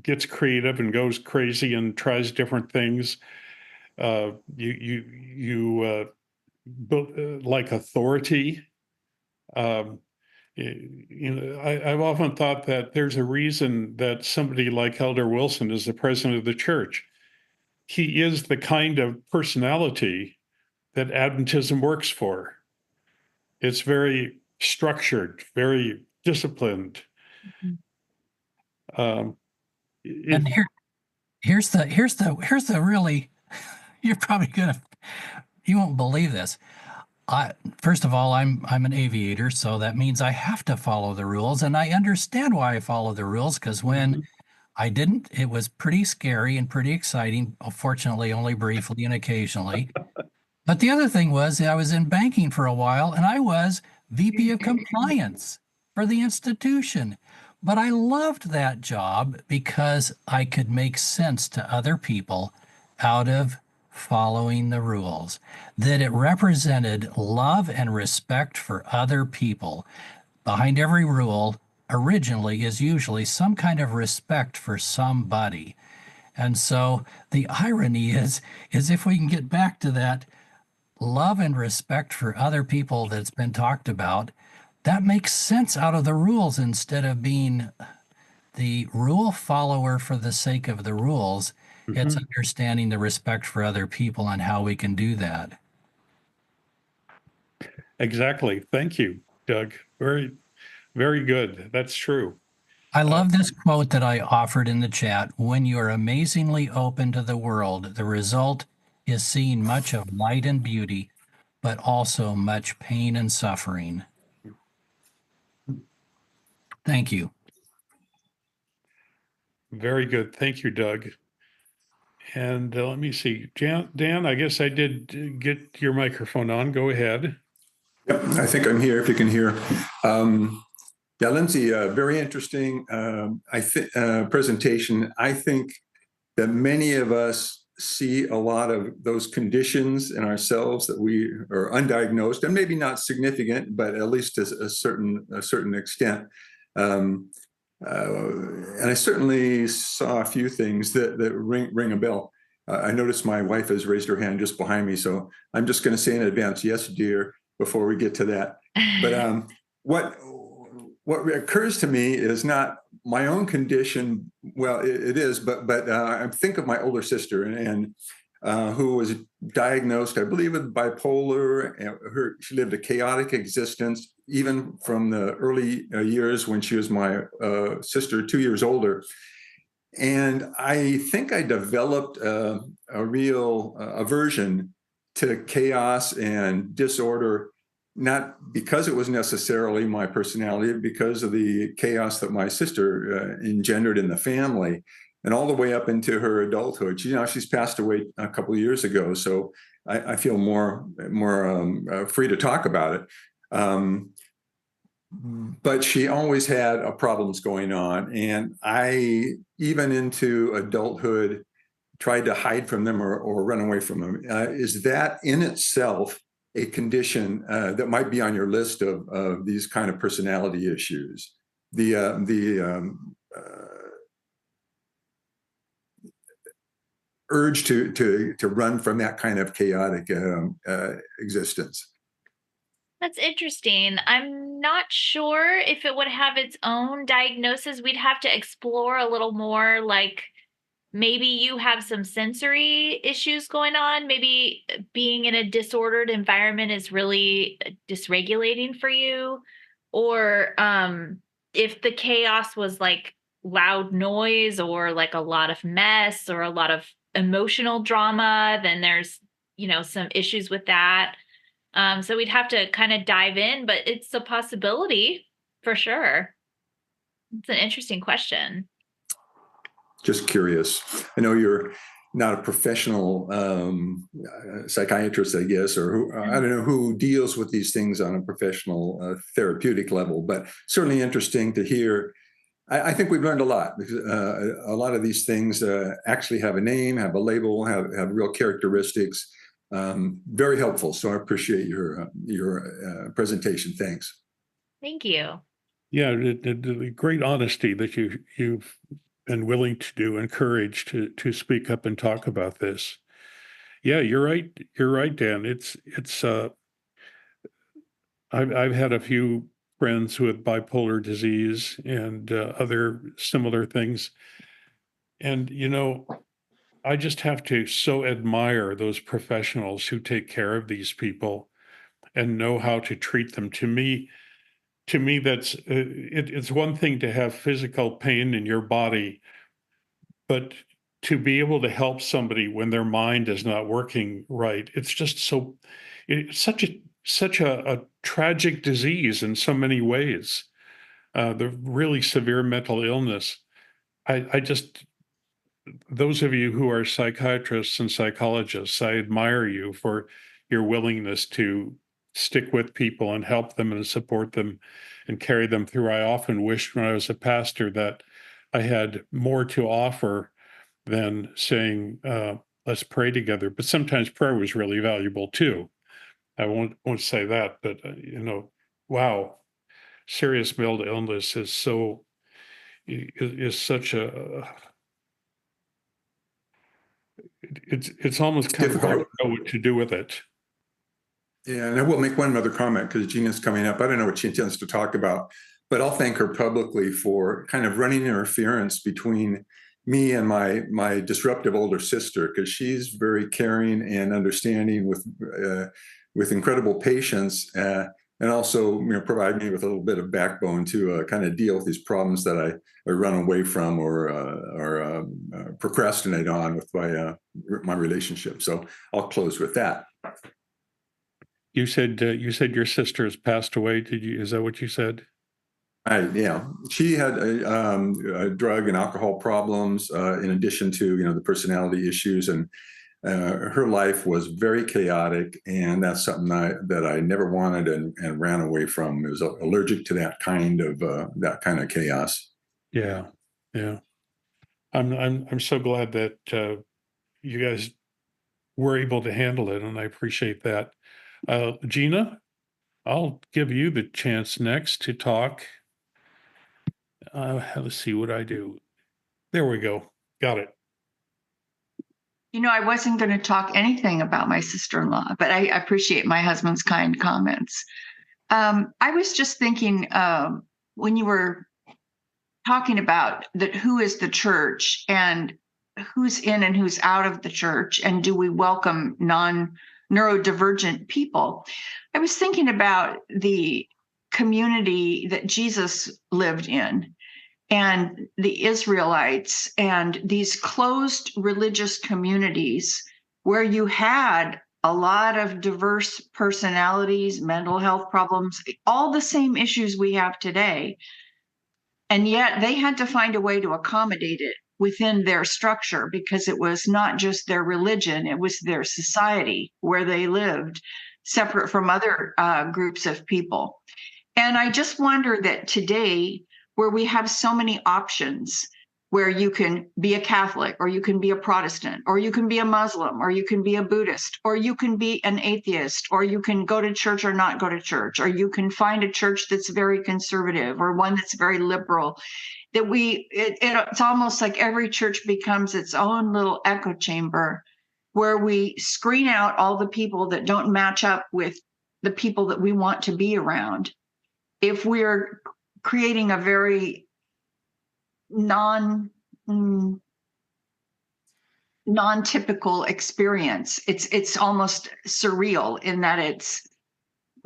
gets creative and goes crazy and tries different things. You like authority. I've often thought that there's a reason that somebody like Elder Wilson is the president of the church. He is the kind of personality that Adventism works for. It's very structured, very disciplined. And here's the really, you're probably you won't believe this. First of all, I'm an aviator, so that means I have to follow the rules, and I understand why I follow the rules, because when I didn't, it was pretty scary and pretty exciting. Fortunately, only briefly and occasionally. But the other thing was I was in banking for a while, and I was VP of compliance for the institution. But I loved that job because I could make sense to other people out of following the rules, that it represented love and respect for other people. Behind every rule originally is usually some kind of respect for somebody. And so the irony is if we can get back to that love and respect for other people that's been talked about, that makes sense out of the rules instead of being the rule follower for the sake of the rules. It's understanding the respect for other people and how we can do that. Exactly. Thank you, Doug. Very, very good. That's true. I love this quote that I offered in the chat. When you are amazingly open to the world, the result is seeing much of light and beauty, but also much pain and suffering. Thank you. Very good. Thank you, Doug. And let me see. Dan, I guess I did get your microphone on. Go ahead. Yep, I think I'm here if you can hear. Yeah, Lindsey, very interesting presentation. I think that many of us see a lot of those conditions in ourselves that we are undiagnosed and maybe not significant, but at least to a certain extent. And I certainly saw a few things that ring a bell. I noticed my wife has raised her hand just behind me, so I'm just going to say in advance, yes, dear, before we get to that. But what occurs to me is not my own condition. Well, it is, but I think of my older sister and who was diagnosed, I believe, with bipolar. And she lived a chaotic existence, even from the early years when she was my sister, 2 years older. And I think I developed a real aversion to chaos and disorder, not because it was necessarily my personality, because of the chaos that my sister engendered in the family. And all the way up into her adulthood. She's passed away a couple of years ago, so I feel more free to talk about it. But she always had problems going on, and I, even into adulthood, tried to hide from them or run away from them. Is that in itself a condition that might be on your list of these kind of personality issues? The urge to run from that kind of chaotic existence. That's interesting. I'm not sure if it would have its own diagnosis. We'd have to explore a little more, like maybe you have some sensory issues going on. Maybe being in a disordered environment is really dysregulating for you. Or if the chaos was like loud noise or like a lot of mess or a lot of emotional drama, then there's, some issues with that. So we'd have to kind of dive in, but it's a possibility for sure. It's an interesting question. Just curious. I know you're not a professional psychiatrist, I guess, or who, I don't know who deals with these things on a professional therapeutic level, but certainly interesting to hear. I think we've learned a lot because a lot of these things actually have a name, have a label, have real characteristics. Very helpful. So I appreciate your presentation. Thanks. Thank you. Yeah, the great honesty that you've been willing to do, encouraged to speak up and talk about this. Yeah, you're right. You're right, Dan. It's I've had a few friends with bipolar disease and other similar things, and I just have to so admire those professionals who take care of these people and know how to treat them. To me, that's it's one thing to have physical pain in your body, but to be able to help somebody when their mind is not working right, it's just it's such a tragic disease in so many ways. The really severe mental illness. I just those of you who are psychiatrists and psychologists, I admire you for your willingness to stick with people and help them and support them and carry them through. I often wished when I was a pastor that I had more to offer than saying, let's pray together. But sometimes prayer was really valuable too. I won't say that, but wow, serious mental illness is such a it's almost kind of hard to know what to do with it. Yeah, and I will make one other comment because Gina's coming up. I don't know what she intends to talk about, but I'll thank her publicly for kind of running interference between me and my disruptive older sister, because she's very caring and understanding with with incredible patience, and also provide me with a little bit of backbone to kind of deal with these problems that I run away from or procrastinate on with my relationship. So I'll close with that. You said your sister has passed away. Is that what you said? Yeah, she had drug and alcohol problems in addition to the personality issues, and her life was very chaotic, and that's something that I never wanted and ran away from. I was allergic to that kind of chaos. Yeah, yeah. I'm so glad that you guys were able to handle it, and I appreciate that. Gina, I'll give you the chance next to talk. Let's see what I do. There we go. Got it. I wasn't going to talk anything about my sister-in-law, but I appreciate my husband's kind comments. I was just thinking when you were talking about who is the church and who's in and who's out of the church, and do we welcome non-neurodivergent people? I was thinking about the community that Jesus lived in, and the Israelites, and these closed religious communities where you had a lot of diverse personalities, mental health problems, all the same issues we have today. And yet they had to find a way to accommodate it within their structure, because it was not just their religion, it was their society where they lived, separate from other groups of people. And I just wonder that today, where we have so many options, where you can be a Catholic, or you can be a Protestant, or you can be a Muslim, or you can be a Buddhist, or you can be an atheist, or you can go to church or not go to church, or you can find a church that's very conservative or one that's very liberal, that it's almost like every church becomes its own little echo chamber where we screen out all the people that don't match up with the people that we want to be around. If we're creating a very non-typical experience, it's almost surreal in that it's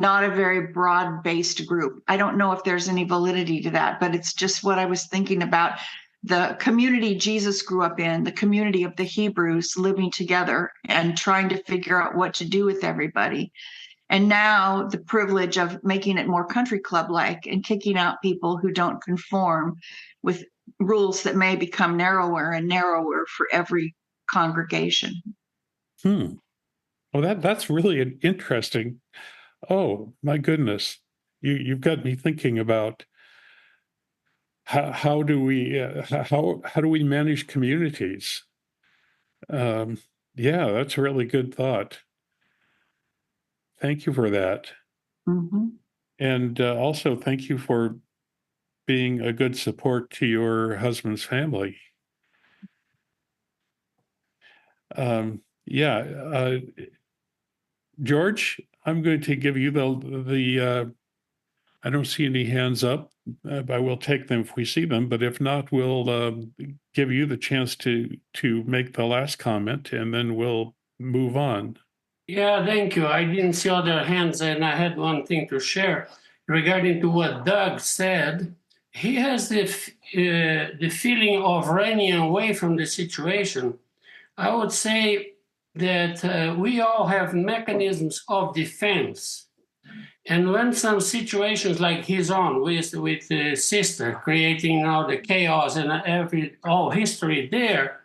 not a very broad-based group. I don't know if there's any validity to that, but it's just what I was thinking about. The community Jesus grew up in, the community of the Hebrews living together and trying to figure out what to do with everybody. And now the privilege of making it more country club-like and kicking out people who don't conform with rules that may become narrower and narrower for every congregation. Well, that's really interesting. Oh my goodness, you've got me thinking about how do we manage communities? Yeah, that's a really good thought. Thank you for that. Mm-hmm. And also thank you for being a good support to your husband's family. George, I'm going to give you the I don't see any hands up, but I will take them if we see them. But if not, we'll give you the chance to make the last comment, and then we'll move on. Yeah, thank you. I didn't see other hands, and I had one thing to share regarding to what Doug said. He has the feeling of running away from the situation. I would say that we all have mechanisms of defense. And when some situations like his own with the sister creating all the chaos and all history there,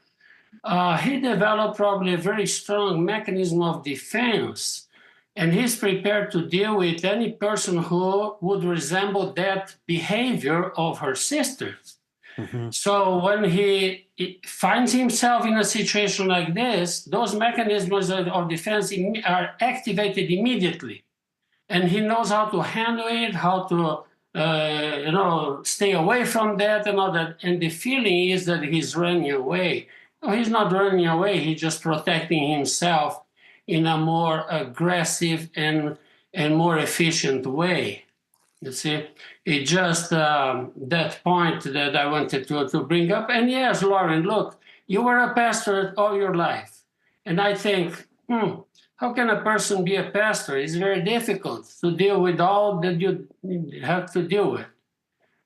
he developed probably a very strong mechanism of defense. And he's prepared to deal with any person who would resemble that behavior of her sister. Mm-hmm. So when he finds himself in a situation like this, those mechanisms of defense are activated immediately. And he knows how to handle it, how to stay away from that and all that. And the feeling is that he's running away. No, he's not running away. He's just protecting himself in a more aggressive and more efficient way. You see, it's just that point that I wanted to bring up. And yes, Lauren, look, you were a pastor all your life. And I think, how can a person be a pastor? It's very difficult to deal with all that you have to deal with.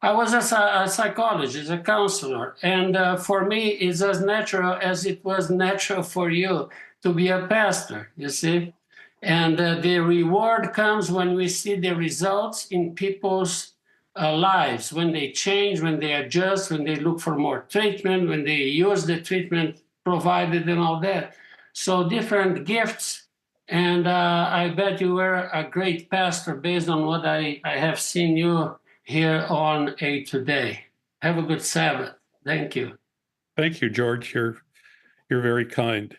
I was a psychologist, a counselor, and for me, it's as natural as it was natural for you to be a pastor, you see? And the reward comes when we see the results in people's lives, when they change, when they adjust, when they look for more treatment, when they use the treatment provided and all that. So different gifts. And I bet you were a great pastor based on what I have seen you here on A Today. Have a good Sabbath. Thank you. Thank you, George. You're very kind.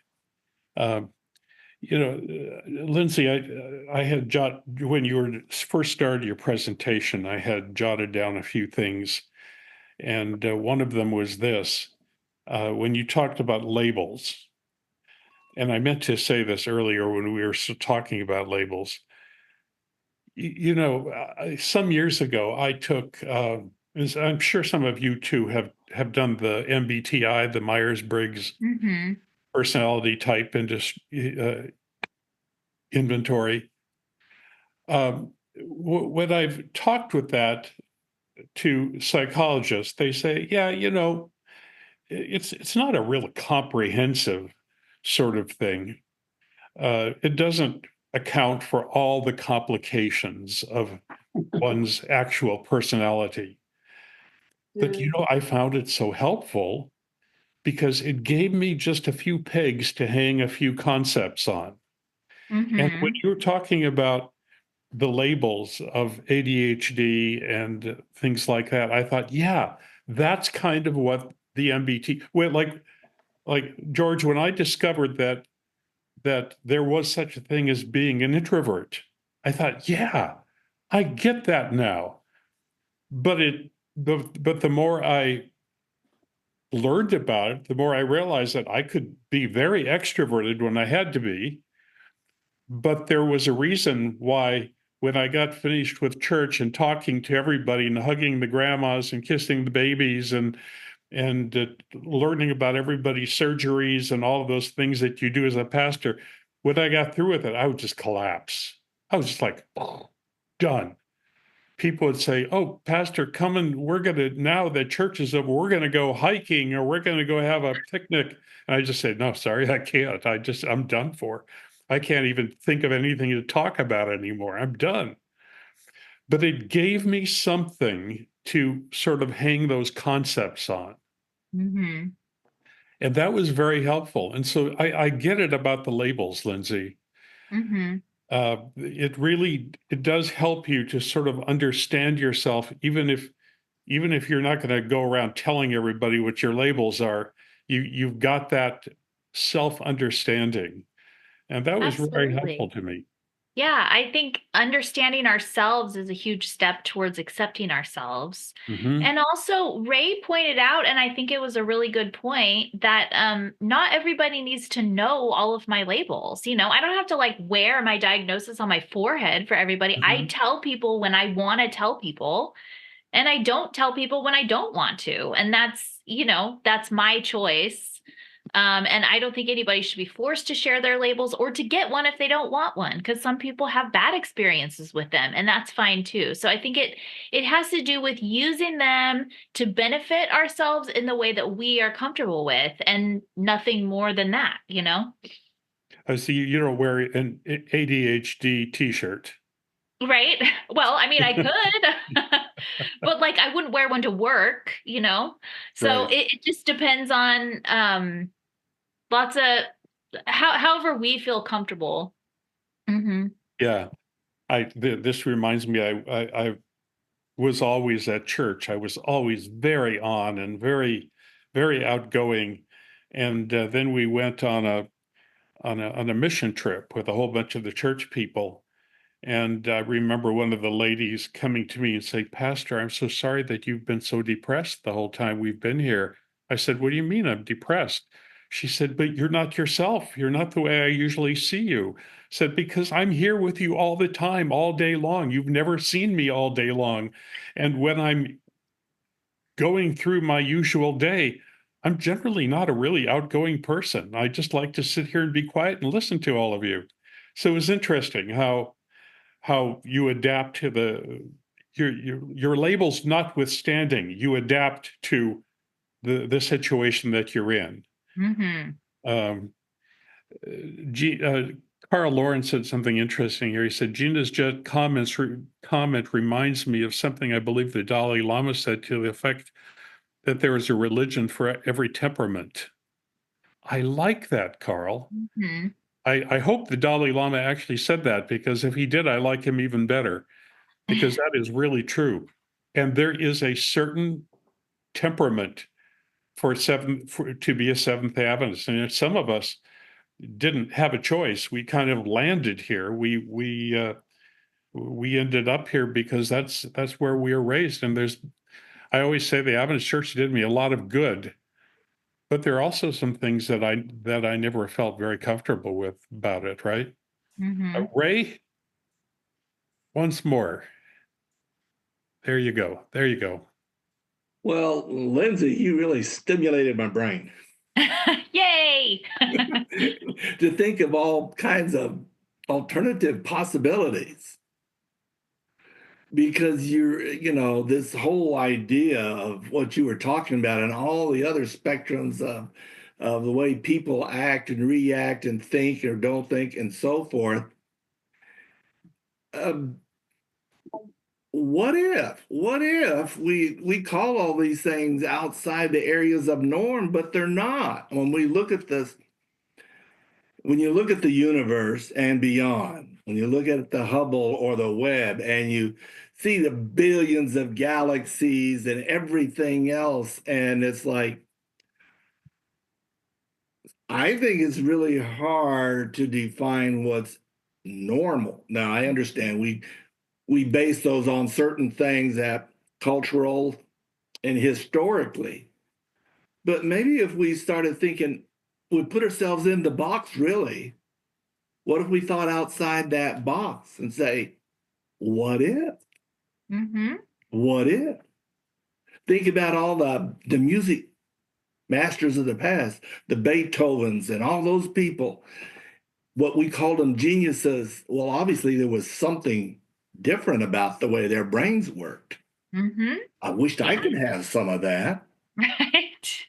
Lindsey, I had when you were first started your presentation, I had jotted down a few things, and one of them was this: when you talked about labels, and I meant to say this earlier when we were talking about labels. Some years ago, I took, as I'm sure some of you too have done the MBTI, the Myers-Briggs personality type inventory. When I've talked with that to psychologists, they say, yeah, it's not a real comprehensive sort of thing. It doesn't account for all the complications of one's actual personality. But I found it so helpful because it gave me just a few pegs to hang a few concepts on. And when you were talking about the labels of ADHD and things like that, I thought, yeah, that's kind of what the MBT, well, like George, when I discovered that there was such a thing as being an introvert, I thought, yeah, I get that now. But the more I learned about it, the more I realized that I could be very extroverted when I had to be. But there was a reason why, when I got finished with church and talking to everybody and hugging the grandmas and kissing the babies and learning about everybody's surgeries and all of those things that you do as a pastor, when I got through with it, I would just collapse. I was just like, oh, done. People would say, oh, Pastor, come and now that church is over, we're going to go hiking or we're going to go have a picnic. And I just said, no, sorry, I can't. I'm done for. I can't even think of anything to talk about anymore. I'm done. But it gave me something to sort of hang those concepts on. And that was very helpful. And so I get it about the labels, Lindsey. It does help you to sort of understand yourself, even if you're not going to go around telling everybody what your labels are. You've got that self-understanding. And that was very helpful to me. Yeah, I think understanding ourselves is a huge step towards accepting ourselves. And also, Ray pointed out, and I think it was a really good point, that not everybody needs to know all of my labels. I don't have to wear my diagnosis on my forehead for everybody. I tell people when I want to tell people, and I don't tell people when I don't want to. And that's my choice. And I don't think anybody should be forced to share their labels or to get one if they don't want one, because some people have bad experiences with them, and that's fine too. So I think it has to do with using them to benefit ourselves in the way that we are comfortable with, and nothing more than that, I see you don't wear an ADHD t-shirt. Right. Well, I mean, I could, but I wouldn't wear one to work, So Right. it just depends on lots of however we feel comfortable. Yeah. This reminds me, I was always at church. I was always very on and very, very outgoing. And then we went on a mission trip with a whole bunch of the church people. And I remember one of the ladies coming to me and saying, Pastor, I'm so sorry that you've been so depressed the whole time we've been here. I said, what do you mean I'm depressed? She said, but you're not yourself. You're not the way I usually see you. Said, because I'm here with you all the time, all day long. You've never seen me all day long. And when I'm going through my usual day, I'm generally not a really outgoing person. I just like to sit here and be quiet and listen to all of you. So it was interesting how you adapt to your labels notwithstanding, you adapt to the situation that you're in. Um, Carl Lawrence said something interesting here. He said, Gina's just comment reminds me of something I believe the Dalai Lama said to the effect that there is a religion for every temperament. I like that, Carl. I hope the Dalai Lama actually said that, because if he did, I like him even better, because that is really true. And there is a certain temperament to be a Seventh Adventist. And some of us didn't have a choice. We kind of landed here. We ended up here because that's where we were raised. And I always say the Adventist Church did me a lot of good, but there are also some things that I never felt very comfortable with about it. Right, Ray? Once more. There you go. There you go. Well, Lindsey, you really stimulated my brain. Yay! To think of all kinds of alternative possibilities. Because this whole idea of what you were talking about and all the other spectrums of the way people act and react and think or don't think and so forth. What if we call all these things outside the areas of norm, but they're not? When you look at the universe and beyond, when you look at the Hubble or the Webb and you see the billions of galaxies and everything else, and it's like, I think it's really hard to define what's normal. Now, I understand we base those on certain things that cultural and historically. But maybe if we started thinking, we put ourselves in the box, really, what if we thought outside that box and say, what if? What if? Think about all the music masters of the past, the Beethovens and all those people, what we called them geniuses. Well, obviously there was something different about the way their brains worked. I wished I could have some of that. Right.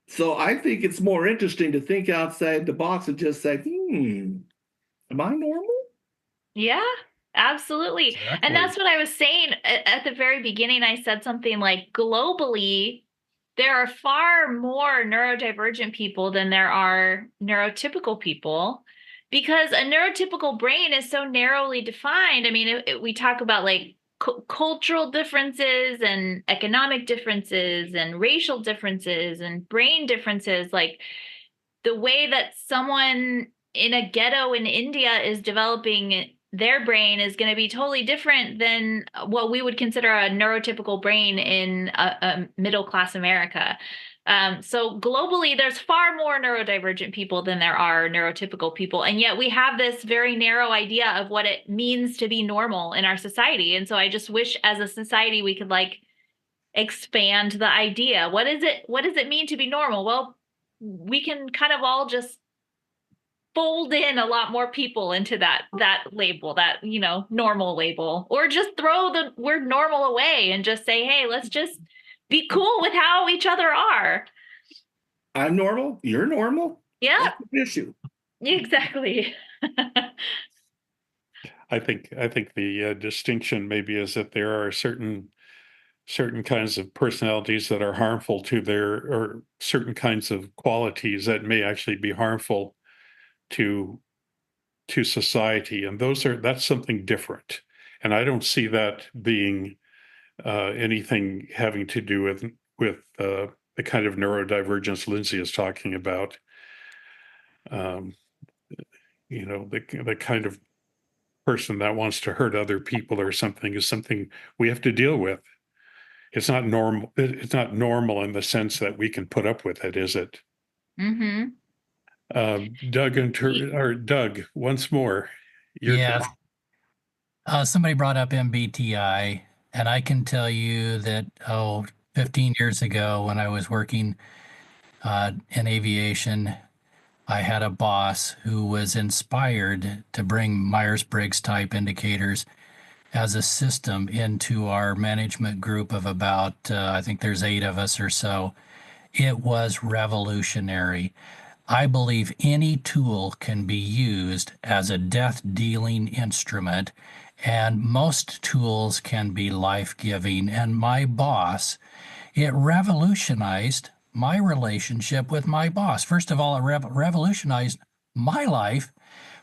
So I think it's more interesting to think outside the box and just say, am I normal? Yeah, absolutely. Exactly. And that's what I was saying at the very beginning. I said something like, globally, there are far more neurodivergent people than there are neurotypical people, because a neurotypical brain is so narrowly defined. I mean, we talk about like cultural differences and economic differences and racial differences and brain differences. Like the way that someone in a ghetto in India is developing their brain is going to be totally different than what we would consider a neurotypical brain in a middle class America. So globally, there's far more neurodivergent people than there are neurotypical people. And yet we have this very narrow idea of what it means to be normal in our society. And so I just wish as a society we could like expand the idea. What does it mean to be normal? Well, we can kind of all just fold in a lot more people into that label, that normal label, or just throw the word normal away and just say, hey, let's just be cool with how each other are. I'm normal, you're normal. Yeah. What's the issue? Exactly. I think the distinction maybe is that there are certain kinds of personalities that are harmful to or certain kinds of qualities that may actually be harmful to society, and that's something different. And I don't see that being anything having to do with the kind of neurodivergence Lindsey is talking about. The kind of person that wants to hurt other people or something is something we have to deal with. It's not normal. It's not normal in the sense that we can put up with it, is it? Doug, once more. Yeah. Somebody brought up MBTI, and I can tell you that 15 years ago when I was working in aviation, I had a boss who was inspired to bring Myers-Briggs type indicators as a system into our management group of about, I think there's 8 of us or so. It was revolutionary. I believe any tool can be used as a death dealing instrument, and most tools can be life giving. And my boss, it revolutionized my relationship with my boss. First of all, it revolutionized my life,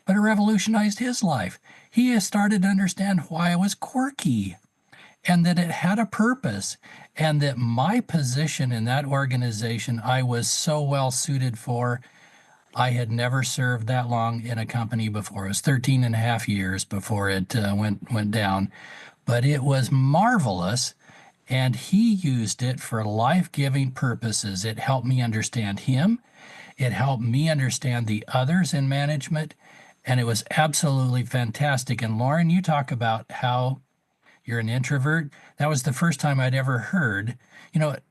but it revolutionized his life. He has started to understand why I was quirky and that it had a purpose, and that my position in that organization I was so well suited for. I had never served that long in a company before. It was 13 and a half years before it went down, but it was marvelous. And he used it for life-giving purposes. It helped me understand him. It helped me understand the others in management. And it was absolutely fantastic. And Lauren, you talk about how you're an introvert. That was the first time I'd ever heard.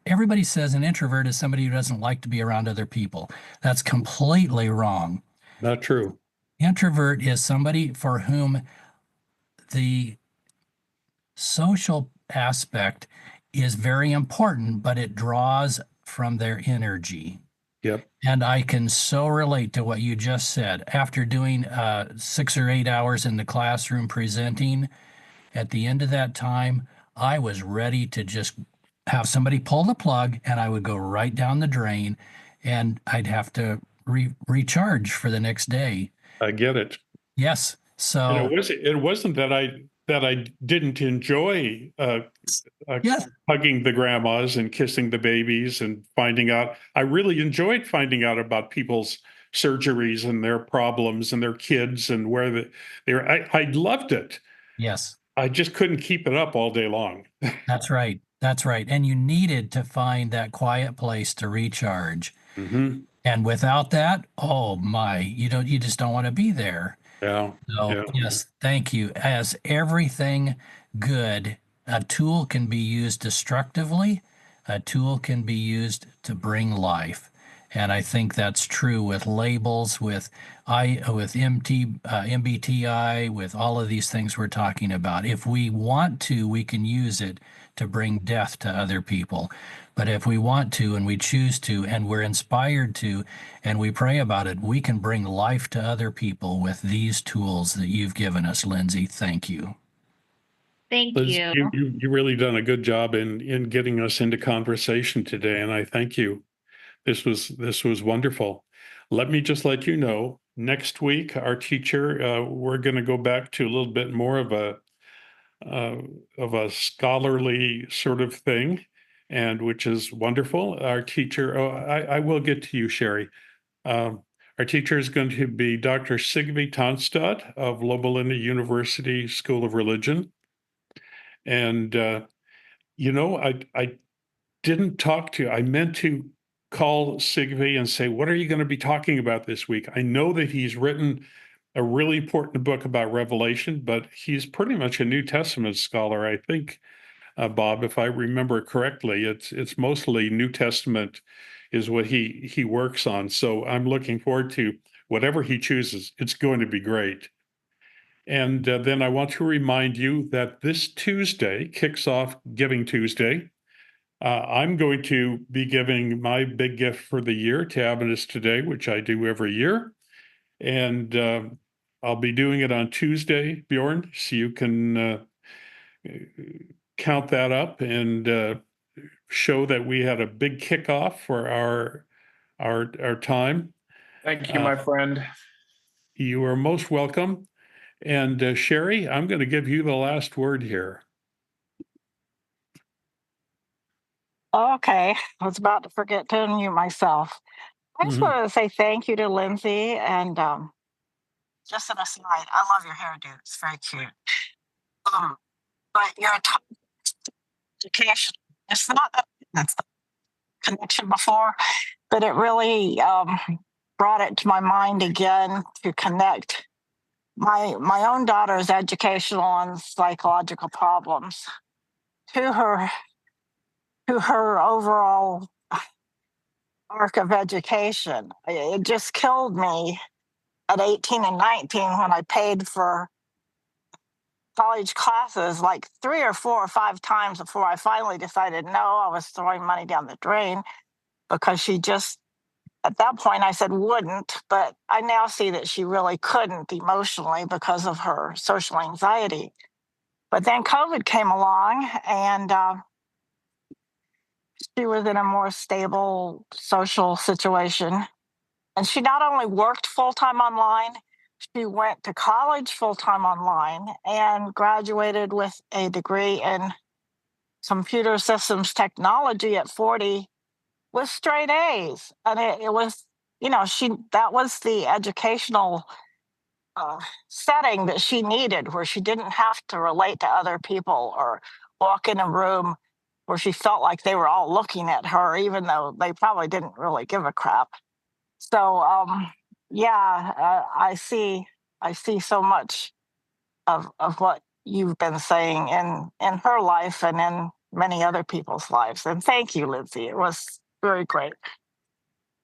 Everybody says an introvert is somebody who doesn't like to be around other people. That's completely wrong. Not true. Introvert is somebody for whom the social aspect is very important, but it draws from their energy. Yep. And I can so relate to what you just said. After doing 6 or 8 hours in the classroom presenting, at the end of that time, I was ready to just have somebody pull the plug and I would go right down the drain and I'd have to recharge for the next day. I get it. Yes. So it wasn't that I didn't enjoy yes. hugging the grandmas and kissing the babies and finding out. I really enjoyed finding out about people's surgeries and their problems and their kids and where they're. I loved it. Yes. I just couldn't keep it up all day long. That's right. That's right. And you needed to find that quiet place to recharge. Mm-hmm. And without that, oh my, you just don't want to be there. Yeah. So, Yeah. yes, thank you. As everything good, a tool can be used destructively, a tool can be used to bring life. And I think that's true with labels, with MBTI, with all of these things we're talking about. If we want to, we can use it to bring death to other people. But if we want to and we choose to and we're inspired to and we pray about it, we can bring life to other people with these tools that you've given us, Lindsey. Thank you. Thank Liz, you. you really done a good job in getting us into conversation today, and I thank you. This was wonderful. Let me just let you know, next week, our teacher, we're going to go back to a little bit more of a scholarly sort of thing, and which is wonderful. Our teacher, I will get to you, Sherry. Our teacher is going to be Dr. Sigve Tonstad of Loma Linda University School of Religion. And, I didn't talk to, I meant to call Sigve and say, what are you going to be talking about this week? I know that he's written a really important book about Revelation, but he's pretty much a New Testament scholar, I think, Bob, if I remember correctly. It's mostly New Testament is what he works on. So I'm looking forward to whatever he chooses. It's going to be great. And then I want to remind you that this Tuesday kicks off Giving Tuesday. I'm going to be giving my big gift for the year to Adventist Today, which I do every year. And I'll be doing it on Tuesday, Bjorn, so you can count that up and show that we had a big kickoff for our time. Thank you, my friend. You are most welcome. And Sherry, I'm going to give you the last word here. Okay, I was about to forget to unmute myself. I just wanted to say thank you to Lindsey, and just an aside, I love your hairdo. It's very cute. But your education, it's not that's the connection before, but it really brought it to my mind again to connect my own daughter's educational and psychological problems to her overall arc of education. It just killed me at 18 and 19 when I paid for college classes like 3 or 4 or 5 times before I finally decided no, I was throwing money down the drain, because she just, at that point I said wouldn't, but I now see that she really couldn't emotionally because of her social anxiety. But then COVID came along, and she was in a more stable social situation. And she not only worked full-time online, she went to college full-time online and graduated with a degree in computer systems technology at 40 with straight A's. And it was, that was the educational setting that she needed, where she didn't have to relate to other people or walk in a room where she felt like they were all looking at her, even though they probably didn't really give a crap. So, I see so much of what you've been saying in her life and in many other people's lives. And thank you, Lindsey. It was very great.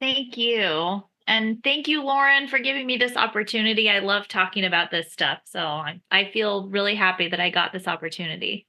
Thank you. And thank you, Lauren, for giving me this opportunity. I love talking about this stuff. So I feel really happy that I got this opportunity.